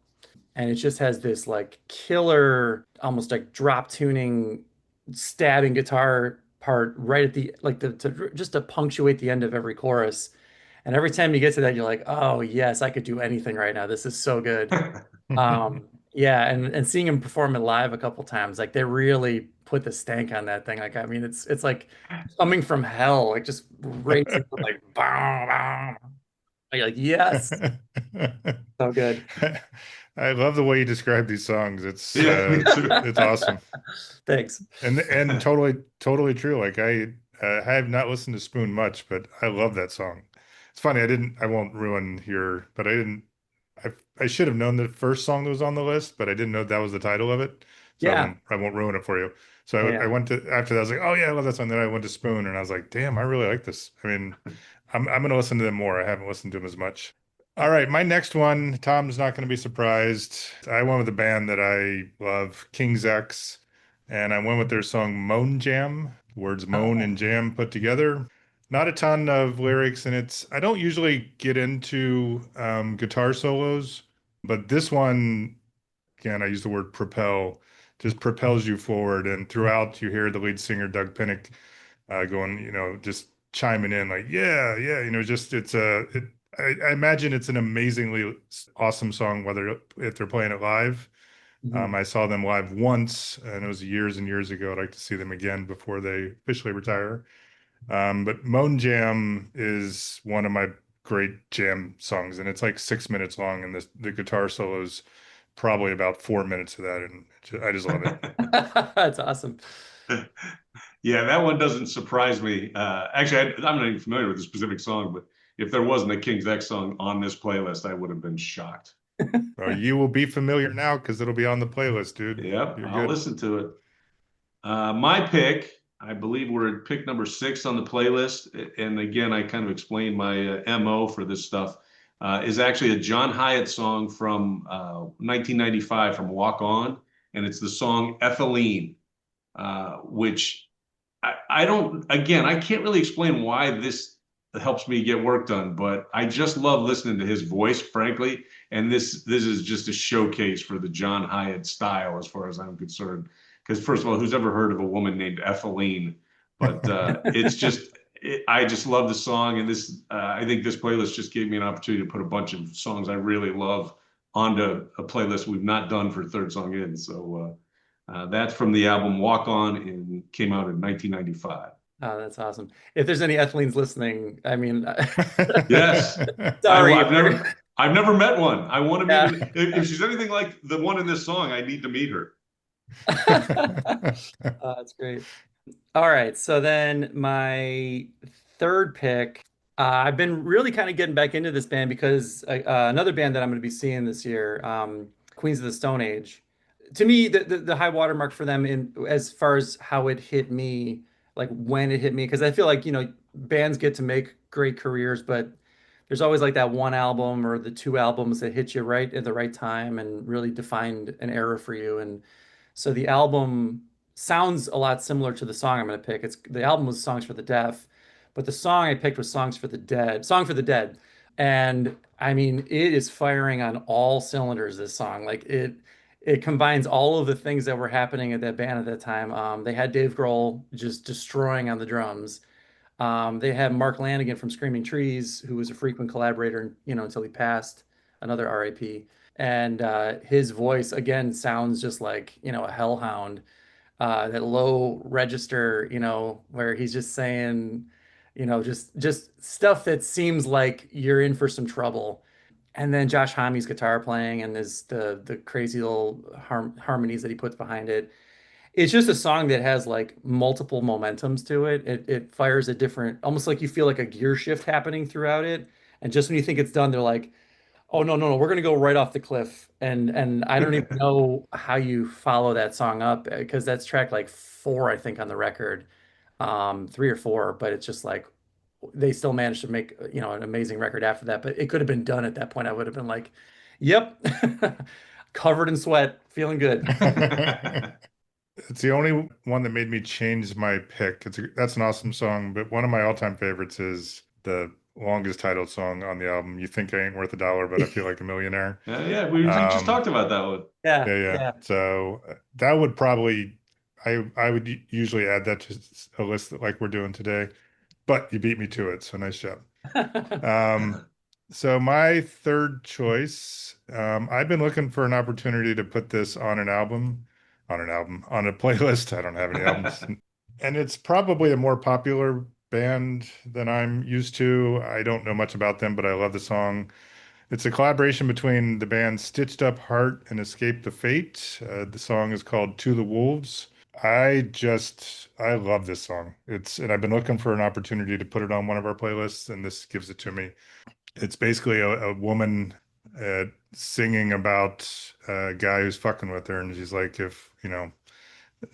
Speaker 2: And it just has this like killer, almost like drop tuning, stabbing guitar part right at the like the to just to punctuate the end of every chorus. And every time you get to that, you're like, oh yes, I could do anything right now. This is so good. Yeah, and seeing him perform it live a couple times, like they really put the stank on that thing. Like, I mean, it's like coming from hell, like just racing like bam, bam. You're like, yes, so good.
Speaker 3: I love the way you describe these songs.
Speaker 1: Yeah, me too.
Speaker 3: It's awesome.
Speaker 2: Thanks.
Speaker 3: And totally true. Like I have not listened to Spoon much, but I love that song. It's funny, I won't ruin your, but I didn't I should have known the first song that was on the list, but I didn't know that was the title of it. So
Speaker 2: Yeah.
Speaker 3: I won't ruin it for you. So
Speaker 2: Oh
Speaker 3: I
Speaker 2: yeah.
Speaker 3: went to after that, I was like, oh yeah, I love that song. Then I went to Spoon and I was like, damn, I really like this. I mean, I'm gonna listen to them more. I haven't listened to them as much. All right, my next one, Tom's not going to be surprised. I went with a band that I love, King's X, and I went with their song Moan Jam, words moan
Speaker 2: Oh.
Speaker 3: and jam put together. Not a ton of lyrics, and I don't usually get into guitar solos, but this one, again, I use the word propel, just propels you forward. And throughout, you hear the lead singer, Doug Pinnick, going, just chiming in like, yeah, yeah, just I imagine it's an amazingly awesome song, whether if they're playing it live.
Speaker 2: Mhm.
Speaker 3: I saw them live once, and it was years and years ago. I'd like to see them again before they officially retire. But Moan Jam is one of my great jam songs, and it's like 6 minutes long, and the guitar solo is probably about 4 minutes of that, and I just love it.
Speaker 2: That's awesome.
Speaker 1: Yeah, that one doesn't surprise me. Actually, I'm not even familiar with the specific song, but if there wasn't a King's X song on this playlist, I would have been shocked.
Speaker 3: Well, you will be familiar now because it'll be on the playlist, dude.
Speaker 1: Yep,
Speaker 3: You're
Speaker 1: I'll
Speaker 3: good.
Speaker 1: listen to it. My pick, I believe we're at pick number 6 on the playlist. And again, I kind of explained my MO for this stuff. Is actually a John Hyatt song from 1995 from Walk On. And it's the song Ethylene, which I don't, again, I can't really explain why this helps me get work done, but I just love listening to his voice, frankly. And this is just a showcase for the John Hyatt style, as far as I'm concerned. Because first of all, who's ever heard of a woman named Ethylene? But it's just, I just love the song, and this, I think this playlist just gave me an opportunity to put a bunch of songs I really love onto a playlist we've not done for Third Song In. So that's from the album Walk On and came out in 1995.
Speaker 2: Oh, that's awesome. If there's any Ethlenes listening, I mean,
Speaker 1: Yes,
Speaker 2: sorry if you're,
Speaker 1: I've never met one. I want to meet
Speaker 2: yeah.
Speaker 1: her. If she's anything like the one in this song, I need to meet her.
Speaker 2: That's great. All right, so then my third pick, I've been really kind of getting back into this band because another band that I'm going to be seeing this year, Queens of the Stone Age. To me, the high watermark for them in as far as how it hit me, like when it hit me, because I feel like, bands get to make great careers, but there's always like that one album or the two albums that hit you right at the right time and really defined an era for you. And so the album sounds a lot similar to the song I'm going to pick. The album was Songs for the Deaf, but the song I picked was Songs for the Dead. Song for the Dead. And I mean, it is firing on all cylinders, this song. It combines all of the things that were happening at that band at that time. They had Dave Grohl just destroying on the drums. They had Mark Lanigan from Screaming Trees, who was a frequent collaborator, until he passed, another RIP. And his voice again sounds just like, a hellhound, that low register, where he's just saying, just stuff that seems like you're in for some trouble. And then Josh Homme's guitar playing and the crazy little harmonies that he puts behind it. It's just a song that has like multiple momentums to it. It fires a different, almost like you feel like a gear shift happening throughout it. And just when you think it's done, they're like, "Oh no, no, no, we're gonna go right off the cliff." And I don't even know how you follow that song up because that's track like four, I think, on the record, three or four. But it's just like they still managed to make an amazing record after that. But it could have been done at that point. I would have been like, "Yep, covered in sweat, feeling good."
Speaker 3: It's the only one that made me change my pick. That's an awesome song, but one of my all-time favorites is the longest titled song on the album. You think I ain't worth a dollar, but I feel like a millionaire.
Speaker 1: Yeah, we just
Speaker 3: Um,
Speaker 1: talked about that one.
Speaker 2: Yeah,
Speaker 3: yeah, yeah.
Speaker 2: yeah.
Speaker 3: So that would probably I would usually add that to a list like we're doing today, but you beat me to it, so nice job. Um, so my third choice, I've been looking for an opportunity to put this on a playlist. I don't have any albums. And it's probably a more popular band than I'm used to. I don't know much about them, but I love the song. It's a collaboration between the band Stitched Up Heart and Escape the Fate. The song is called To the Wolves. I love this song. And I've been looking for an opportunity to put it on one of our playlists, and this gives it to me. It's basically a woman singing about a guy who's fucking with her, and she's like, if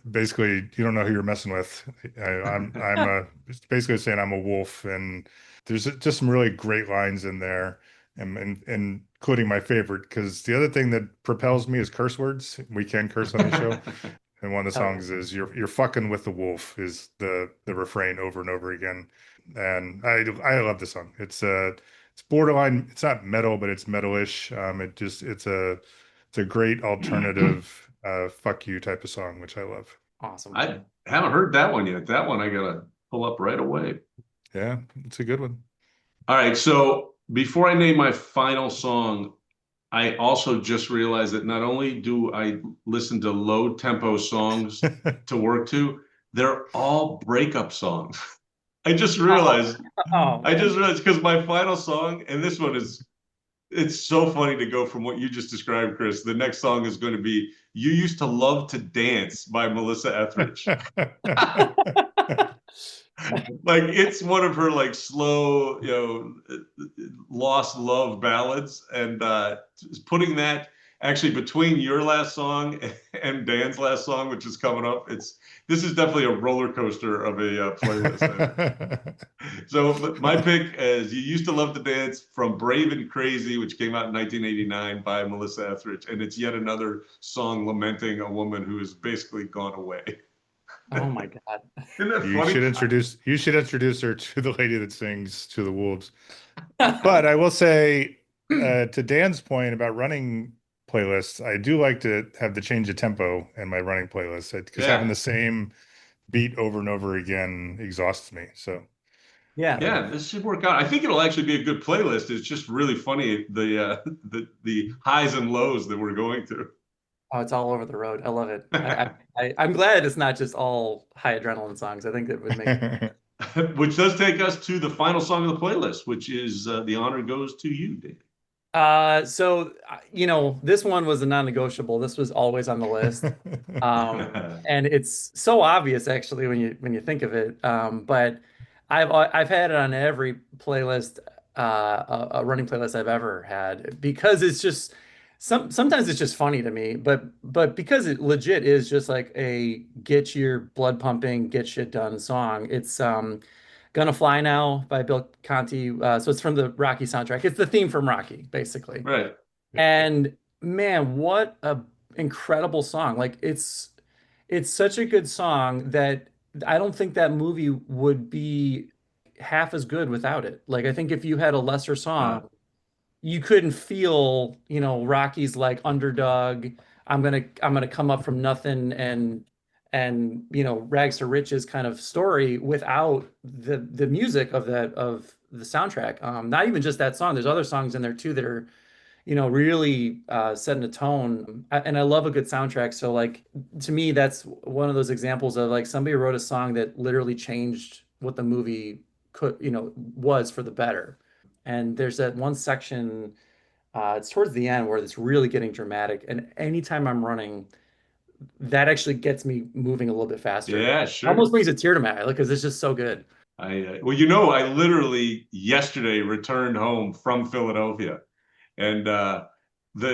Speaker 3: basically you don't know who you're messing with. It's basically saying I'm a wolf, and there's just some really great lines in there, and including my favorite, because the other thing that propels me is curse words. We can curse on the show. And one of the
Speaker 2: Oh, yeah.
Speaker 3: songs is "You're fucking with the wolf" is the refrain over and over again, and I love the song. It's borderline. It's not metal, but it's metalish. It's a great alternative fuck you type of song, which I love.
Speaker 2: Awesome.
Speaker 1: I haven't heard that one yet. That one I gotta pull up right away.
Speaker 3: Yeah, it's a good one.
Speaker 1: All right, so before I name my final song, I also just realized that not only do I listen to low tempo songs to work to, they're all breakup songs. I just
Speaker 2: Oh,
Speaker 1: realized,
Speaker 2: oh man.
Speaker 1: because my final song, and this one is, it's so funny to go from what you just described, Chris. The next song is going to be "You Used to Love to Dance" by Melissa Etheridge. Like it's one of her like slow, lost love ballads, and putting that actually between your last song and Dan's last song, which is coming up. This is definitely a roller coaster of a playlist. So my pick is "You Used to Love to Dance" from Brave and Crazy, which came out in 1989 by Melissa Etheridge, and it's yet another song lamenting a woman who has basically gone away.
Speaker 2: Oh my God.
Speaker 1: Isn't that funny?
Speaker 3: You should introduce her to the lady that sings To the Wolves. But I will say, to Dan's point about running playlists, I do like to have the change of tempo in my running playlist because having
Speaker 1: Yeah.
Speaker 3: the same beat over and over again exhausts me. So,
Speaker 2: Yeah.
Speaker 3: uh,
Speaker 1: Yeah, this should work out. I think it'll actually be a good playlist. It's just really funny the highs and lows that we're going through.
Speaker 2: Oh, it's all over the road. I love it. I'm glad it's not just all high adrenaline songs. I think it would make
Speaker 1: Which does take us to the final song of the playlist, which is "The Honor Goes to You," Dave.
Speaker 2: this one was a non-negotiable. This was always on the list. And it's so obvious actually when you think of it. But I've had it on every playlist, a running playlist I've ever had because it's just sometimes it's just funny to me, but because it legit is just like a get your blood pumping, get shit done song. It's Gonna Fly Now by Bill Conti. So it's from the Rocky soundtrack. It's the theme from Rocky, basically.
Speaker 1: Right.
Speaker 2: And man, what a incredible song. Like it's such a good song that I don't think that movie would be half as good without it. Like I think if you had a lesser
Speaker 1: Uh,
Speaker 2: song, you couldn't feel, Rocky's like underdog. I'm gonna come up from nothing and rags to riches kind of story without the music of the soundtrack. Not even just that song. There's other songs in there too that are really setting a tone. And I love a good soundtrack. So like to me, that's one of those examples of like somebody wrote a song that literally changed what the movie was for the better. And there's that one section, it's towards the end where it's really getting dramatic. And anytime I'm running, that actually gets me moving a little bit faster.
Speaker 1: yeah,
Speaker 2: Almost
Speaker 1: sure.
Speaker 2: brings a tear to my eye, like, because it's just so good.
Speaker 1: Well, I literally yesterday returned home from Philadelphia, and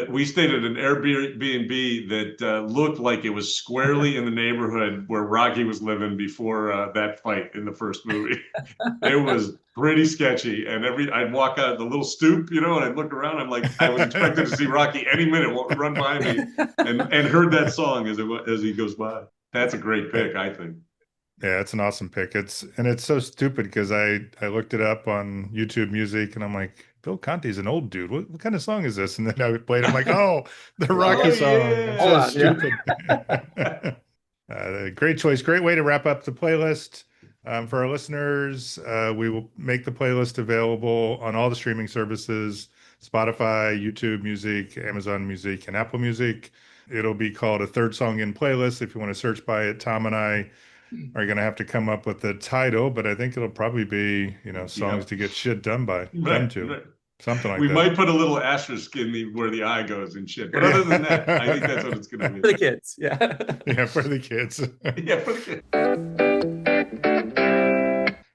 Speaker 1: we stayed at an Airbnb that looked like it was squarely in the neighborhood where Rocky was living before that fight in the first movie. It was pretty sketchy, and I'd walk out the little stoop, and I'd look around. I'm like, I was expecting to see Rocky any minute run by me, and heard that song as he goes by. That's a great pick, I think.
Speaker 3: Yeah, it's an awesome pick. It's so stupid because I looked it up on YouTube Music and I'm like, Bill Conti's an old dude. What kind of song is this? And then I played. I'm like, oh, the
Speaker 1: Oh
Speaker 3: Rocky song. I'm
Speaker 2: Hold
Speaker 3: so
Speaker 1: yeah.
Speaker 2: on, yeah.
Speaker 3: stupid. Great choice. Great way to wrap up the playlist. For our listeners, we will make the playlist available on all the streaming services: Spotify, YouTube Music, Amazon Music, and Apple Music. It'll be called a third song in playlist. If you want to search by it, Tom and I are going to have to come up with the title, but I think it'll probably be, songs
Speaker 1: Yep.
Speaker 3: to get shit done
Speaker 1: Right,
Speaker 3: to,
Speaker 1: right.
Speaker 3: something like
Speaker 1: We
Speaker 3: that.
Speaker 1: might put a little asterisk in where the eye goes and shit. But other than that, I think that's what
Speaker 3: Yeah.
Speaker 1: it's going to
Speaker 2: For
Speaker 1: be.
Speaker 2: the kids, yeah.
Speaker 3: Yeah, for the kids.
Speaker 1: Yeah, for the kid.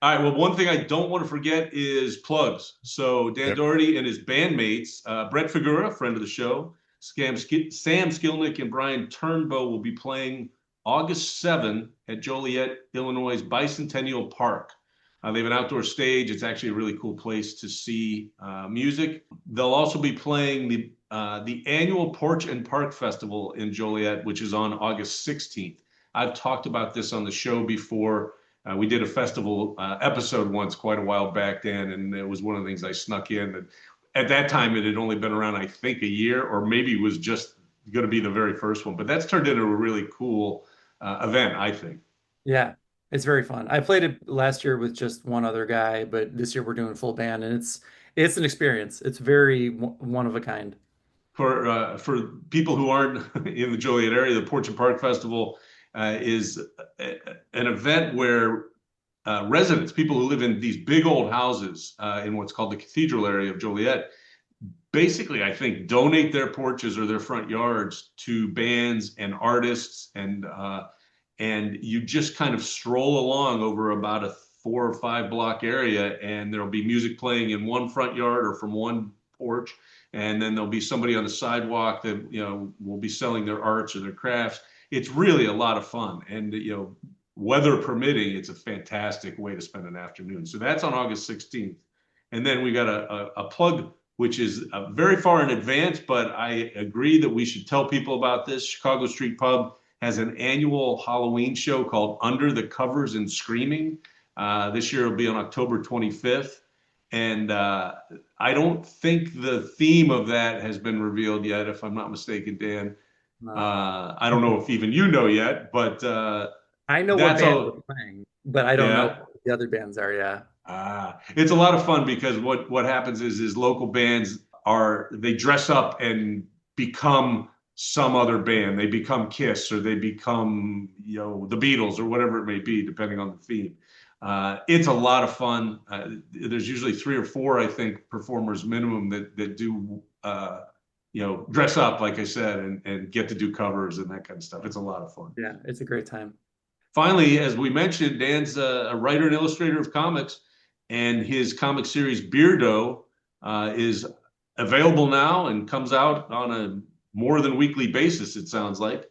Speaker 1: All right. Well, one thing I don't want to forget is plugs. So Dan
Speaker 3: Yep.
Speaker 1: Dougherty and his bandmates, Brett Figura, friend of the show, Sam Skilnick, and Brian Turnbow will be playing August 7 at Joliet, Illinois' Bicentennial Park. They have an outdoor stage. It's actually a really cool place to see music. They'll also be playing the annual Porch and Park Festival in Joliet, which is on August 16th. I've talked about this on the show before. We did a festival episode once quite a while back, Dan, and it was one of the things I snuck in. At that time, it had only been around, I think, a year, or maybe it was just going to be the very first one. But that's turned into a really cool event, I think.
Speaker 2: Yeah, it's very fun. I played it last year with just one other guy, but this year we're doing full band, and it's an experience. It's very one of a kind.
Speaker 1: For people who aren't in the Joliet area, the Porch and Park Festival is an event where residents, people who live in these big old houses in what's called the Cathedral area of Joliet, basically, I think, donate their porches or their front yards to bands and artists, and you just kind of stroll along over about a 4 or 5 block area, and there'll be music playing in one front yard or from one porch, and then there'll be somebody on the sidewalk that will be selling their arts or their crafts. It's really a lot of fun, and weather permitting, it's a fantastic way to spend an afternoon. So that's on August 16th. And then we got a plug, which is very far in advance, but I agree that we should tell people about this. Chicago Street Pub has an annual Halloween show called Under the Covers and Screaming. This year it'll be on October 25th. And I don't think the theme of that has been revealed yet, if I'm not mistaken, Dan.
Speaker 2: Uh,
Speaker 1: I don't know if even you know yet, but
Speaker 2: I know what
Speaker 1: that's
Speaker 2: band we're
Speaker 1: all.
Speaker 2: playing, but I don't know
Speaker 1: Yeah.
Speaker 2: what the other bands are. Yeah.
Speaker 1: It's a lot of fun because what happens is local bands they dress up and become some other band. They become Kiss or they become the Beatles or whatever it may be, depending on the theme. It's a lot of fun. There's usually 3 or 4, I think, performers minimum that do dress up, like I said, and get to do covers and that kind of stuff. It's a lot of fun.
Speaker 2: Yeah, it's a great time.
Speaker 1: Finally, as we mentioned, Dan's a writer and illustrator of comics, and his comic series Beardo is available now and comes out on a more than weekly basis, it sounds like.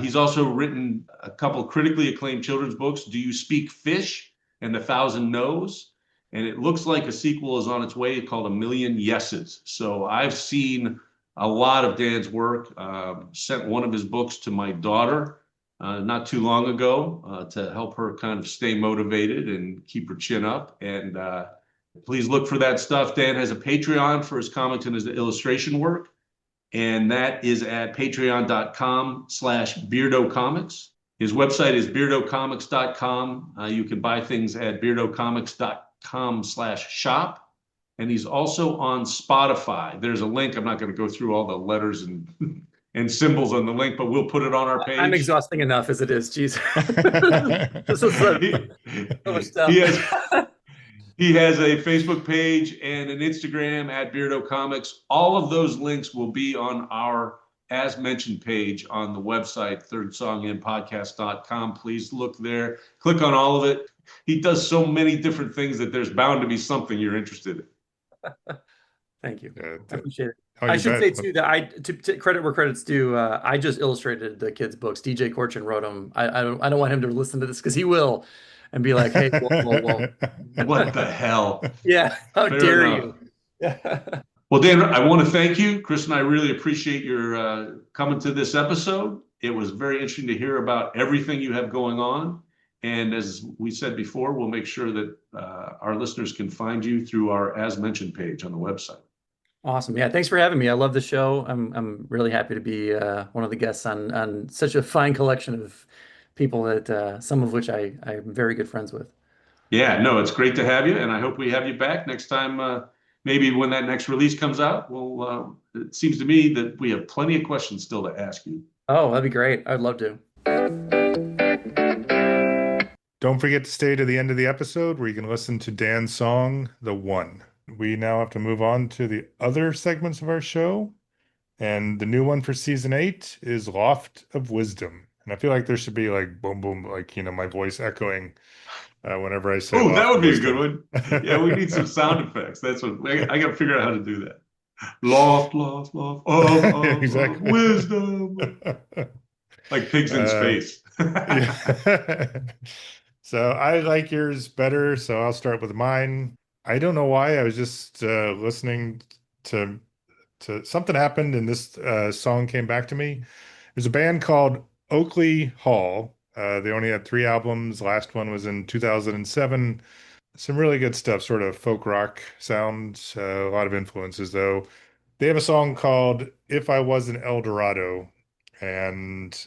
Speaker 1: He's also written a couple critically acclaimed children's books, Do You Speak Fish and A Thousand No's? And it looks like a sequel is on its way called A Million Yeses. So I've seen a lot of Dan's work, sent one of his books to my daughter, not too long ago to help her kind of stay motivated and keep her chin up. And please look for that stuff. Dan has a Patreon for his comics and his illustration work. And that is at patreon.com/Beardo Comics. His website is beardocomics.com. You can buy things at beardocomics.com/shop. And he's also on Spotify. There's a link. I'm not going to go through all the letters and and symbols on the link, but we'll put it on our page.
Speaker 2: I'm exhausting enough as it is. Jeez. This is so much stuff.
Speaker 1: He has a Facebook page and an Instagram at Beardo Comics. All of those links will be on our as mentioned page on the website, thirdsonginpodcast.com. Please look there. Click on all of it. He does so many different things that there's bound to be something you're interested in.
Speaker 2: Thank you. I appreciate it.
Speaker 3: Oh,
Speaker 2: I should say too that to credit where credit's due. I just illustrated the kids' books. DJ Corchin wrote them. I don't want him to listen to this because he will, and be like, "Hey, whoa.
Speaker 1: What the hell?
Speaker 2: Yeah, how
Speaker 1: Fair
Speaker 2: dare
Speaker 1: enough.
Speaker 2: you?"
Speaker 1: Well, Dan, I want to thank you. Chris and I really appreciate your coming to this episode. It was very interesting to hear about everything you have going on. And as we said before, we'll make sure that our listeners can find you through our as mentioned page on the website.
Speaker 2: Awesome. Yeah, thanks for having me. I love the show. I'm really happy to be one of the guests on such a fine collection of people that some of which I'm very good friends with.
Speaker 1: Yeah, no, it's great to have you, and I hope we have you back next time. Maybe when that next release comes out. Well, it seems to me that we have plenty of questions still to ask you.
Speaker 2: Oh, that'd be great. I'd love to.
Speaker 3: Don't forget to stay to the end of the episode where you can listen to Dan's song, The One. We now have to move on to the other segments of our show. And the new one for season 8 is Loft of Wisdom. And I feel like there should be like boom, boom, like, my voice echoing whenever I say.
Speaker 1: Oh,
Speaker 3: Loft
Speaker 1: that would
Speaker 3: of
Speaker 1: be
Speaker 3: Wisdom.
Speaker 1: a good one. Yeah, we need some sound effects. That's what I got to figure out how to do that. Loft of
Speaker 3: Exactly.
Speaker 1: wisdom. Like pigs in space.
Speaker 3: Yeah. So I like yours better, so I'll start with mine. I don't know why. I was just listening to something happened and this song came back to me. There's a band called Oakley Hall. They only had 3 albums. Last one was in 2007. Some really good stuff, sort of folk rock sounds, a lot of influences though. They have a song called If I Was an El Dorado, and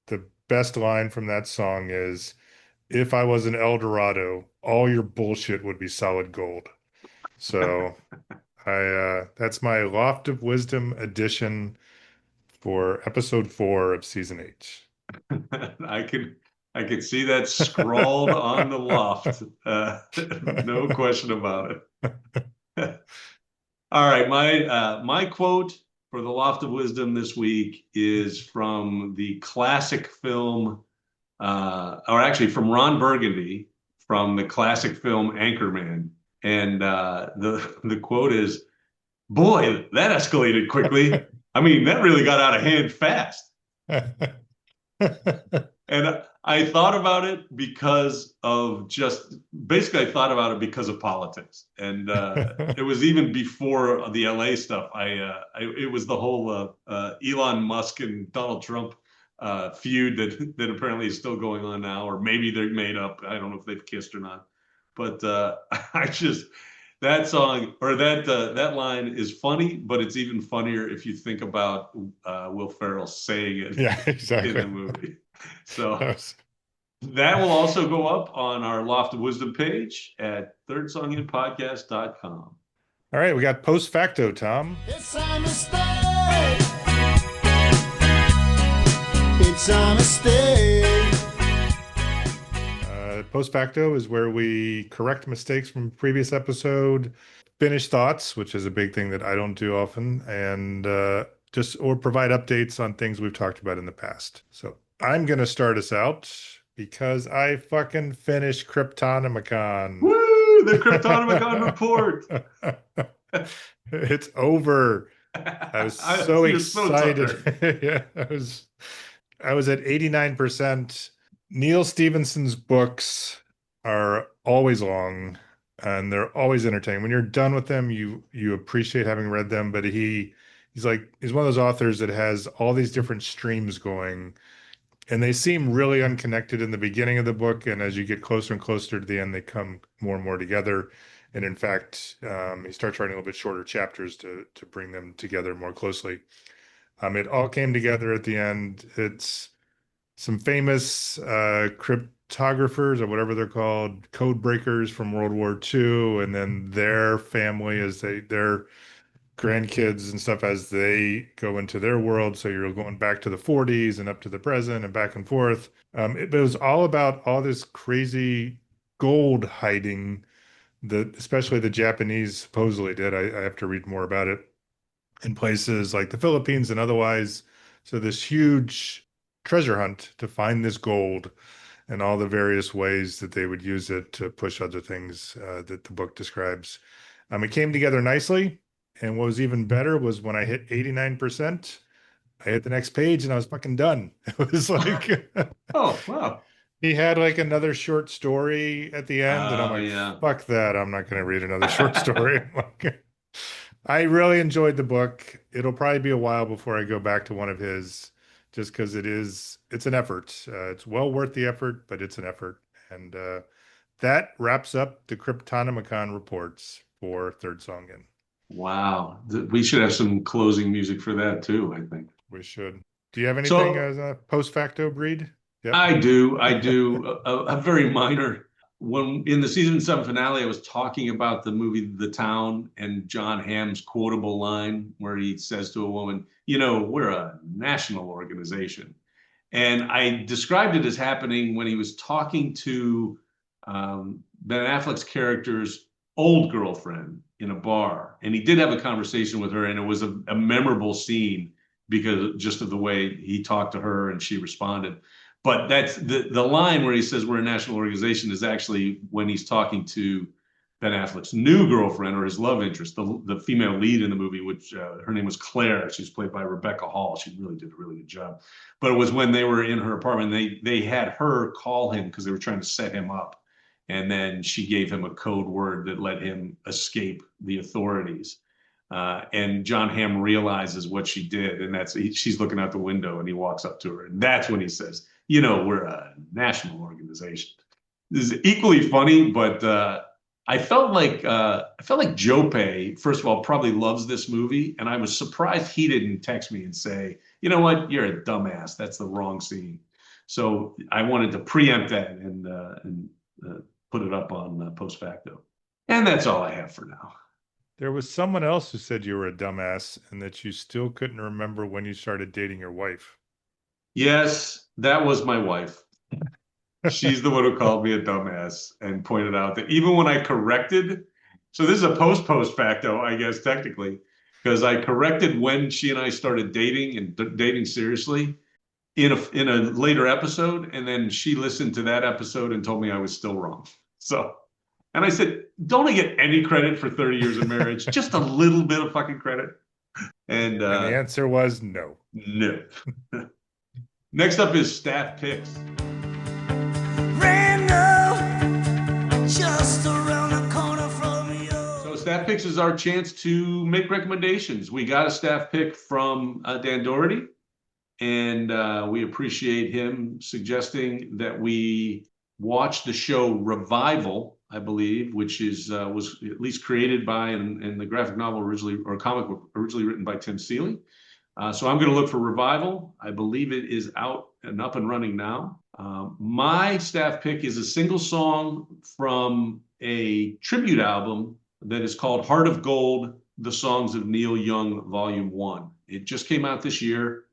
Speaker 3: the best line from that song is, if I was an El Dorado, all your bullshit would be solid gold. So that's my Loft of Wisdom edition for episode 4 of season 8.
Speaker 1: I could see that scrawled on the loft. No question about it. All right, my quote for the Loft of Wisdom this week is from the classic film, or actually from Ron Burgundy, from the classic film Anchorman. And the quote is, "Boy, that escalated quickly. I mean, that really got out of hand fast." And I thought about it because of basically I thought about it because of politics. And it was even before the LA stuff. It was the whole Elon Musk and Donald Trump feud that apparently is still going on now, or maybe they're made up. I don't know if they've kissed or not. But that song or that line is funny, but it's even funnier if you think about Will Ferrell saying it
Speaker 3: exactly.
Speaker 1: in the movie. So that will also go up on our Loft of Wisdom page at thirdsonginpodcast.com.
Speaker 3: All right, we got post facto, Tom.
Speaker 4: It's a mistake. It's a mistake.
Speaker 3: Post facto is where we correct mistakes from a previous episode, finish thoughts, which is a big thing that I don't do often, and or provide updates on things we've talked about in the past. So I'm going to start us out because I fucking finished Cryptonomicon.
Speaker 1: Woo! The Cryptonomicon report.
Speaker 3: It's over. I was so excited. Yeah, I was at 89%. Neil Stephenson's books are always long and they're always entertaining. When you're done with them, you appreciate having read them, but he's one of those authors that has all these different streams going. And they seem really unconnected in the beginning of the book, and as you get closer and closer to the end, they come more and more together. And in fact, he starts writing a little bit shorter chapters to bring them together more closely. It all came together at the end. It's some famous cryptographers or whatever they're called, code breakers from World War II, and then their family as their grandkids and stuff as they go into their world. So you're going back to the 40s and up to the present and back and forth. It was all about all this crazy gold hiding that especially the Japanese supposedly did. I have to read more about it in places like the Philippines and otherwise. So this huge treasure hunt to find this gold and all the various ways that they would use it to push other things that the book describes. It came together nicely. And what was even better was when I hit 89%, I hit the next page and I was fucking done. It was like,
Speaker 1: Oh, wow.
Speaker 3: he had like another short story at the end, and I'm
Speaker 1: Oh,
Speaker 3: like,
Speaker 1: yeah.
Speaker 3: fuck that. I'm not going to read another short story. Like, I really enjoyed the book. It'll probably be a while before I go back to one of his, just because it's an effort. It's well worth the effort, but it's an effort. And that wraps up the Cryptonomicon reports for Third Song In.
Speaker 1: Wow. We should have some closing music for that too, I think.
Speaker 3: We should. Do you have anything
Speaker 1: So
Speaker 3: as a post facto breed? Yep.
Speaker 1: I do. A very minor. When in the season 7 finale, I was talking about the movie The Town and John Hamm's quotable line where he says to a woman, you know, we're a national organization. And I described it as happening when he was talking to Ben Affleck's character's old girlfriend in a bar. And he did have a conversation with her, and it was a memorable scene because just of the way he talked to her and she responded. But that's the line where he says we're a national organization is actually when he's talking to Ben Affleck's new girlfriend or his love interest, the female lead in the movie, which her name was Claire. She was played by Rebecca Hall. She really did a really good job. But it was when they were in her apartment, they had her call him because they were trying to set him up. And then she gave him a code word that let him escape the authorities. And John Hamm realizes what she did, and she's looking out the window, and he walks up to her, and that's when he says, "You know, we're a national organization." This is equally funny, but I felt like Joe Pay, first of all, probably loves this movie, and I was surprised he didn't text me and say, "You know what? You're a dumbass. That's the wrong scene." So I wanted to preempt that and put it up on post facto, and that's all I have for now.
Speaker 3: There was someone else who said you were a dumbass and that you still couldn't remember when you started dating your wife.
Speaker 1: Yes, that was my wife. She's the one who called me a dumbass and pointed out that even when I corrected, so this is a post facto, I guess, technically, because I corrected when she and I started dating and dating seriously in a later episode, and then she listened to that episode and told me I was still wrong. So, and I said, don't I get any credit for 30 years of marriage? Just a little bit of fucking credit. And
Speaker 3: the answer was no.
Speaker 1: No. Next up is staff picks.
Speaker 4: Just around the corner from you.
Speaker 1: So staff picks is our chance to make recommendations. We got a staff pick from Dan Dougherty, and we appreciate him suggesting that we watch the show Revival, I believe, which was at least created by and the graphic novel originally or comic book originally written by Tim Seeley. So I'm going to look for Revival. I believe it is out and up and running now. My staff pick is a single song from a tribute album that is called Heart of Gold, The Songs of Neil Young, Volume 1. It just came out this year,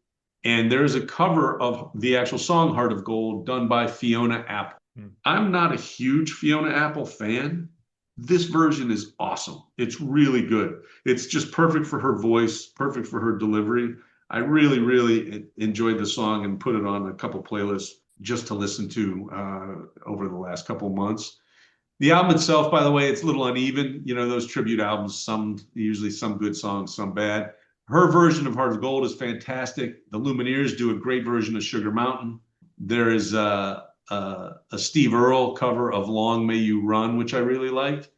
Speaker 1: and there is a cover of the actual song Heart of Gold done by Fiona Apple. I'm not a huge Fiona Apple fan. This version is awesome. It's really good. It's just perfect for her voice, perfect for her delivery. I really, really enjoyed the song and put it on a couple playlists just to listen to over the last couple months. The album itself, by the way, it's a little uneven. You know, those tribute albums, usually some good songs, some bad. Her version of Heart of Gold is fantastic. The Lumineers do a great version of Sugar Mountain. There is a Steve Earle cover of Long May You Run, which I really liked.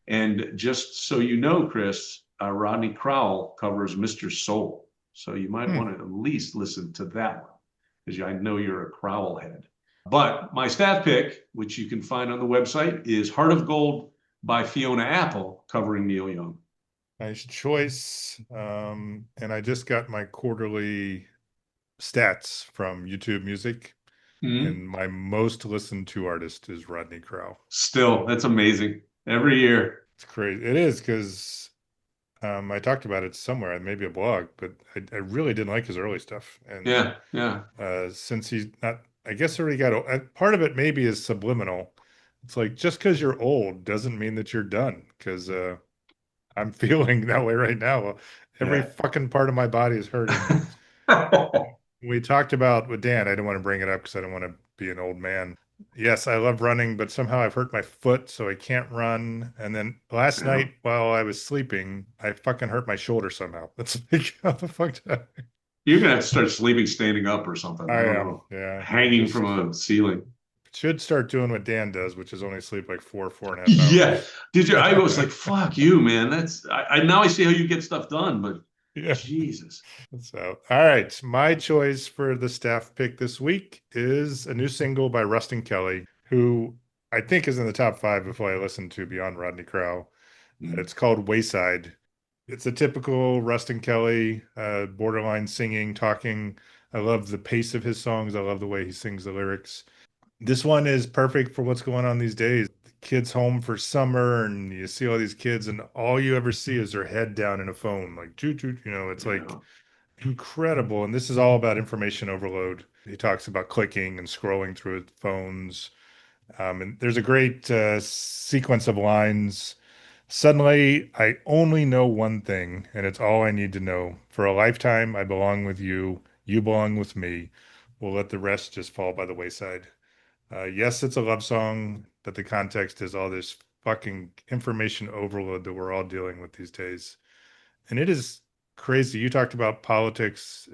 Speaker 1: And just so you know, Chris, Rodney Crowell covers Mr. Soul. So you might want to at least listen to that one. because I know you're a Crowell head. But my staff pick, which you can find on the website, is Heart of Gold by Fiona Apple, covering Neil Young.
Speaker 3: Nice choice. And I just got my quarterly stats from YouTube Music, and my most listened to artist is Rodney Crowell.
Speaker 1: Still, that's amazing. Every year.
Speaker 3: It's crazy. It is, because I talked about it somewhere, maybe a blog, but I really didn't like his early stuff. And
Speaker 1: Yeah.
Speaker 3: since he's not, I guess already got, part of it maybe is subliminal. It's like, just because you're old doesn't mean that you're done, because I'm feeling that way right now. Every fucking part of my body is hurting. We talked about with Dan, I don't want to bring it up because I don't want to be an old man. Yes, I love running, but somehow I've hurt my foot, so I can't run. And then last night while I was sleeping, I fucking hurt my shoulder somehow. That's like, how the fuck did I?
Speaker 1: You're gonna have to start sleeping standing up or something. I don't know.
Speaker 3: Yeah.
Speaker 1: Hanging from a ceiling.
Speaker 3: Should start doing what Dan does, which is only sleep like 4.5 hours.
Speaker 1: Yeah. Did you? I was like, fuck you, man. That's I now I see how you get stuff done, but
Speaker 3: Yeah.
Speaker 1: Jesus.
Speaker 3: So, all right. My choice for the staff pick this week is a new single by Rustin Kelly, who I think is in the top 5 before I listen to beyond Rodney Crowell. It's called Wayside. It's a typical Rustin Kelly, borderline singing, talking. I love the pace of his songs. I love the way he sings the lyrics. This one is perfect for what's going on these days. The kids home for summer, and you see all these kids, and all you ever see is their head down in a phone, like toot toot. It's like incredible. And this is all about information overload. He talks about clicking and scrolling through phones. And there's a great sequence of lines. Suddenly, I only know one thing, and it's all I need to know. For a lifetime, I belong with you. You belong with me. We'll let the rest just fall by the wayside. Yes, it's a love song, but the context is all this fucking information overload that we're all dealing with these days. And it is crazy. You talked about politics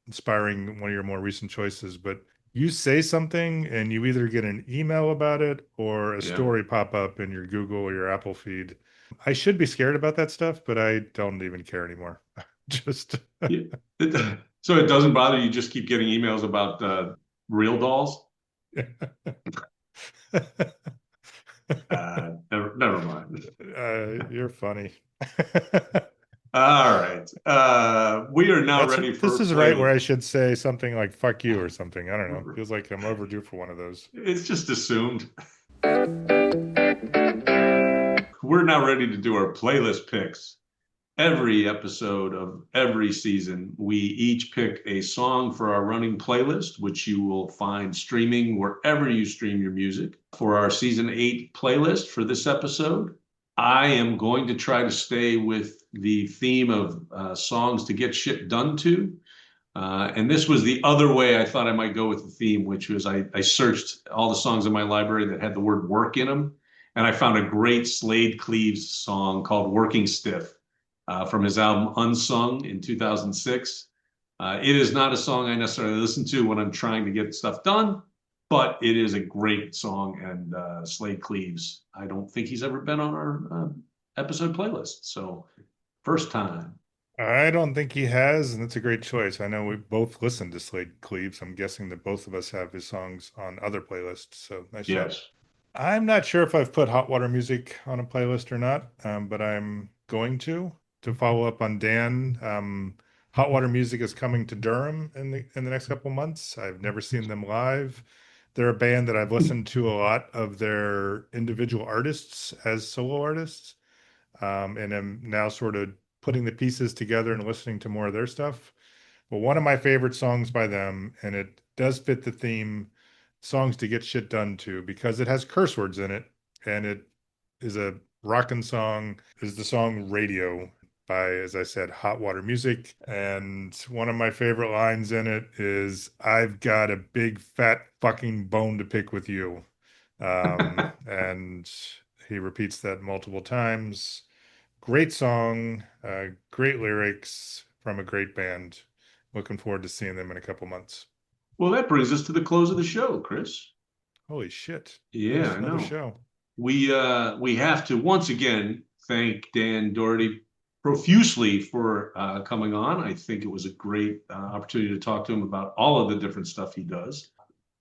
Speaker 3: inspiring one of your more recent choices, but you say something and you either get an email about it or a story pop up in your Google or your Apple feed. I should be scared about that stuff, but I don't even care anymore. Just
Speaker 1: so it doesn't bother you, just keep getting emails about real dolls? Never mind.
Speaker 3: You're funny.
Speaker 1: All right. We are now ready for
Speaker 3: this is right where I should say something like fuck you or something. I don't know. Feels like I'm overdue for one of those.
Speaker 1: It's just assumed. We're now ready to do our playlist picks. Every episode of every season, we each pick a song for our running playlist, which you will find streaming wherever you stream your music. For our season 8 playlist for this episode, I am going to try to stay with the theme of songs to get shit done to. And this was the other way I thought I might go with the theme, which was I searched all the songs in my library that had the word work in them. And I found a great Slade Cleaves song called Working Stiff. From his album Unsung in 2006. It is not a song I necessarily listen to when I'm trying to get stuff done, but it is a great song. And Slade Cleaves, I don't think he's ever been on our episode playlist. So first time.
Speaker 3: I don't think he has, and that's a great choice. I know we both listened to Slade Cleaves. I'm guessing that both of us have his songs on other playlists. So nice job. I'm not sure if I've put Hot Water Music on a playlist or not, but I'm going to follow up on Dan. Hot Water Music is coming to Durham in the next couple months. I've never seen them live. They're a band that I've listened to a lot of their individual artists as solo artists, and I'm now sort of putting the pieces together and listening to more of their stuff. But one of my favorite songs by them, and it does fit the theme, songs to get shit done to, because it has curse words in it, and it is a rockin' song, is the song Radio by, as I said, Hot Water Music. And one of my favorite lines in it is, I've got a big fat fucking bone to pick with you. And he repeats that multiple times. Great song, great lyrics from a great band. Looking forward to seeing them in a couple months.
Speaker 1: Well, that brings us to the close of the show, Chris.
Speaker 3: Holy shit.
Speaker 1: Yeah, I know.
Speaker 3: Show.
Speaker 1: We have to once again thank Dan Dougherty profusely for coming on. I think it was a great opportunity to talk to him about all of the different stuff he does.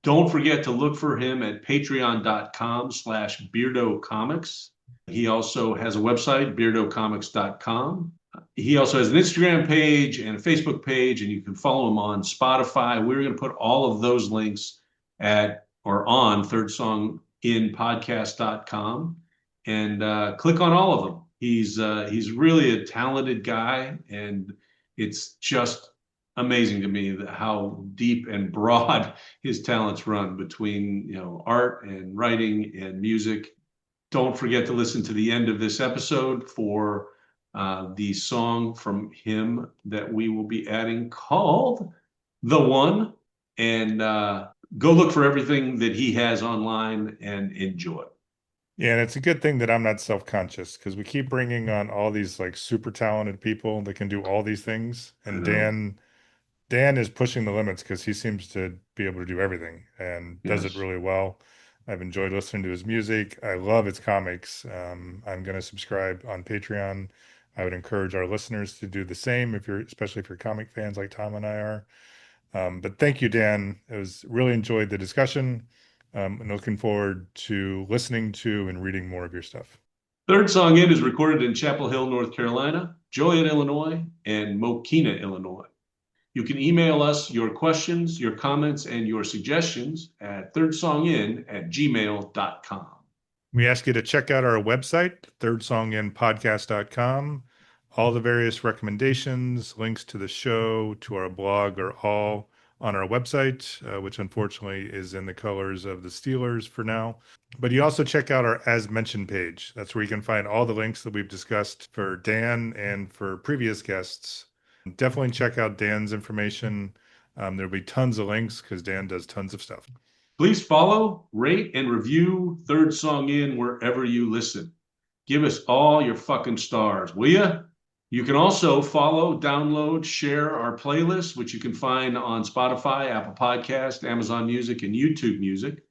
Speaker 1: Don't forget to look for him at patreon.com/BeardoComics. He also has a website, beardocomics.com. He also has an Instagram page and a Facebook page, and you can follow him on Spotify. We're going to put all of those links at or on thirdsonginpodcast.com, and click on all of them. He's really a talented guy, and it's just amazing to me how deep and broad his talents run between art and writing and music. Don't forget to listen to the end of this episode for the song from him that we will be adding called "The One," and go look for everything that he has online and enjoy.
Speaker 3: Yeah, and it's a good thing that I'm not self-conscious, because we keep bringing on all these like super talented people that can do all these things, and Dan is pushing the limits because he seems to be able to do everything and does it really well. I've enjoyed listening to his music. I love his comics. I'm going to subscribe on Patreon. I would encourage our listeners to do the same, especially if you're comic fans like Tom and I are. But thank you, Dan. I really enjoyed the discussion, and looking forward to listening to and reading more of your stuff.
Speaker 1: Third Song In is recorded in Chapel Hill, North Carolina, Joliet, Illinois, and Mokina, Illinois. You can email us your questions, your comments, and your suggestions at thirdsongin@gmail.com.
Speaker 3: We ask you to check out our website, thirdsonginpodcast.com. All the various recommendations, links to the show, to our blog are all on our website, which unfortunately is in the colors of the Steelers for now. But you also check out our As Mentioned page. That's where you can find all the links that we've discussed for Dan and for previous guests. Definitely check out Dan's information. There'll be tons of links because Dan does tons of stuff.
Speaker 1: Please follow, rate, and review Third Song In wherever you listen. Give us all your fucking stars, will ya? You can also follow, download, share our playlist, which you can find on Spotify, Apple Podcast, Amazon Music, and YouTube Music.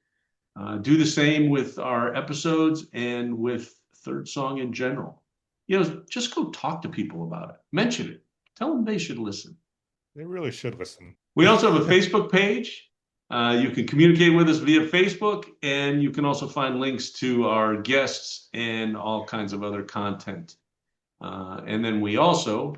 Speaker 1: Do the same with our episodes and with Third Song in general. Just go talk to people about it. Mention it. Tell them they should listen.
Speaker 3: They really should listen.
Speaker 1: We also have a Facebook page. You can communicate with us via Facebook, and you can also find links to our guests and all kinds of other content. And then we also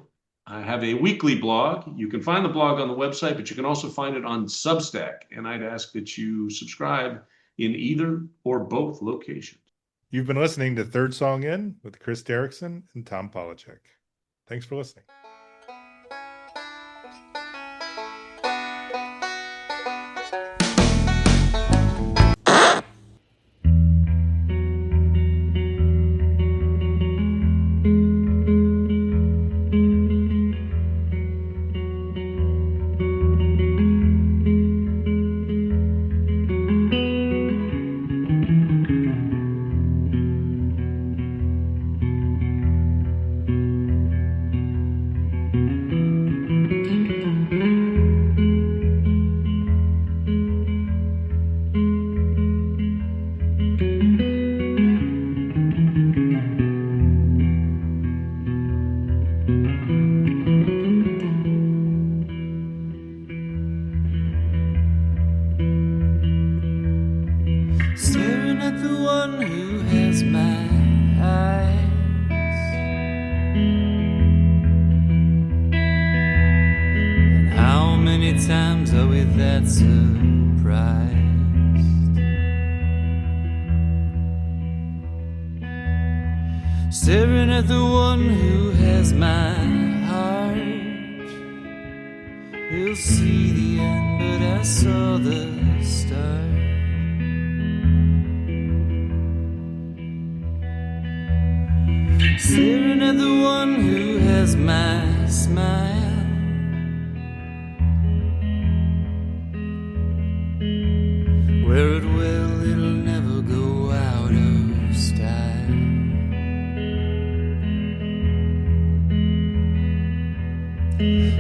Speaker 1: have a weekly blog. You can find the blog on the website, but you can also find it on Substack. And I'd ask that you subscribe in either or both locations.
Speaker 3: You've been listening to Third Song In with Chris Derrickson and Tom Polachek. Thanks for listening.
Speaker 4: Staring at the one who has my eyes. And how many times are we that surprised? Staring at the one who has my heart. You'll see the end, but I saw the start. Staring at the one who has my smile. Wear it well, it'll never go out of style.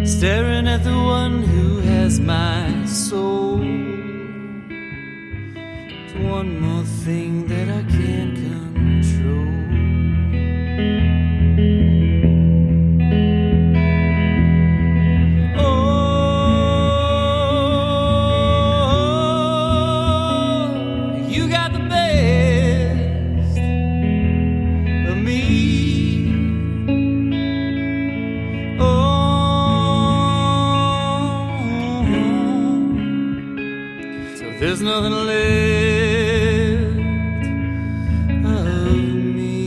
Speaker 4: Staring at the one who has my soul. It's one more thing that I can't control. there's nothing left of me.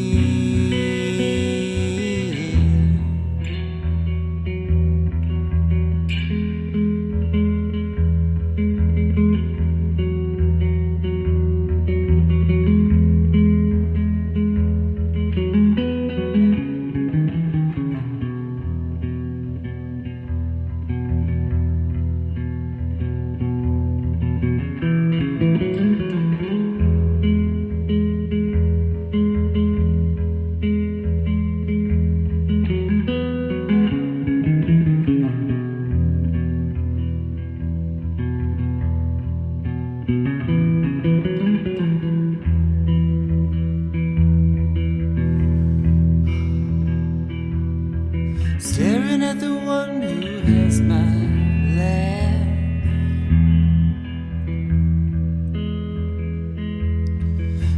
Speaker 4: Staring at the one who has my laugh,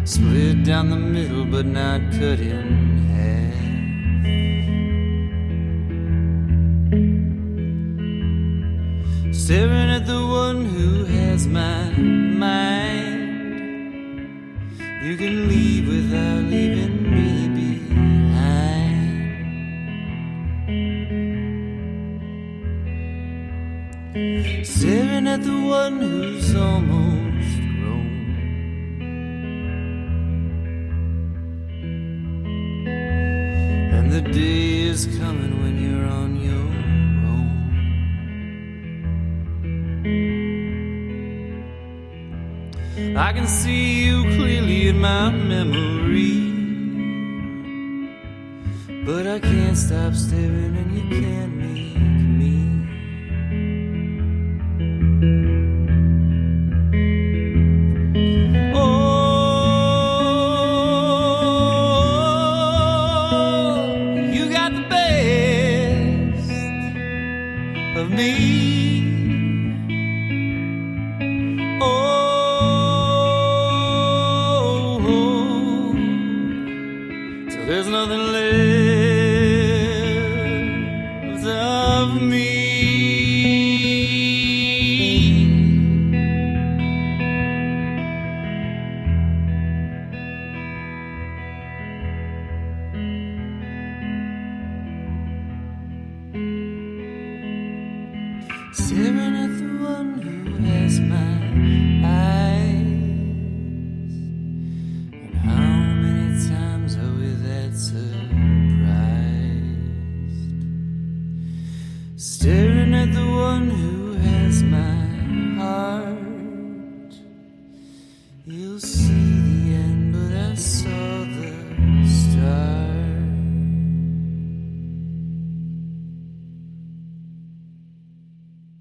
Speaker 4: split down the middle but not cut in half. Staring at the one who has my mind. You can leave without leaving me behind. Staring at the one who's almost grown. And the day is coming when you're on your own. I can see you clearly in my memory, but I can't stop staring and you can't meet.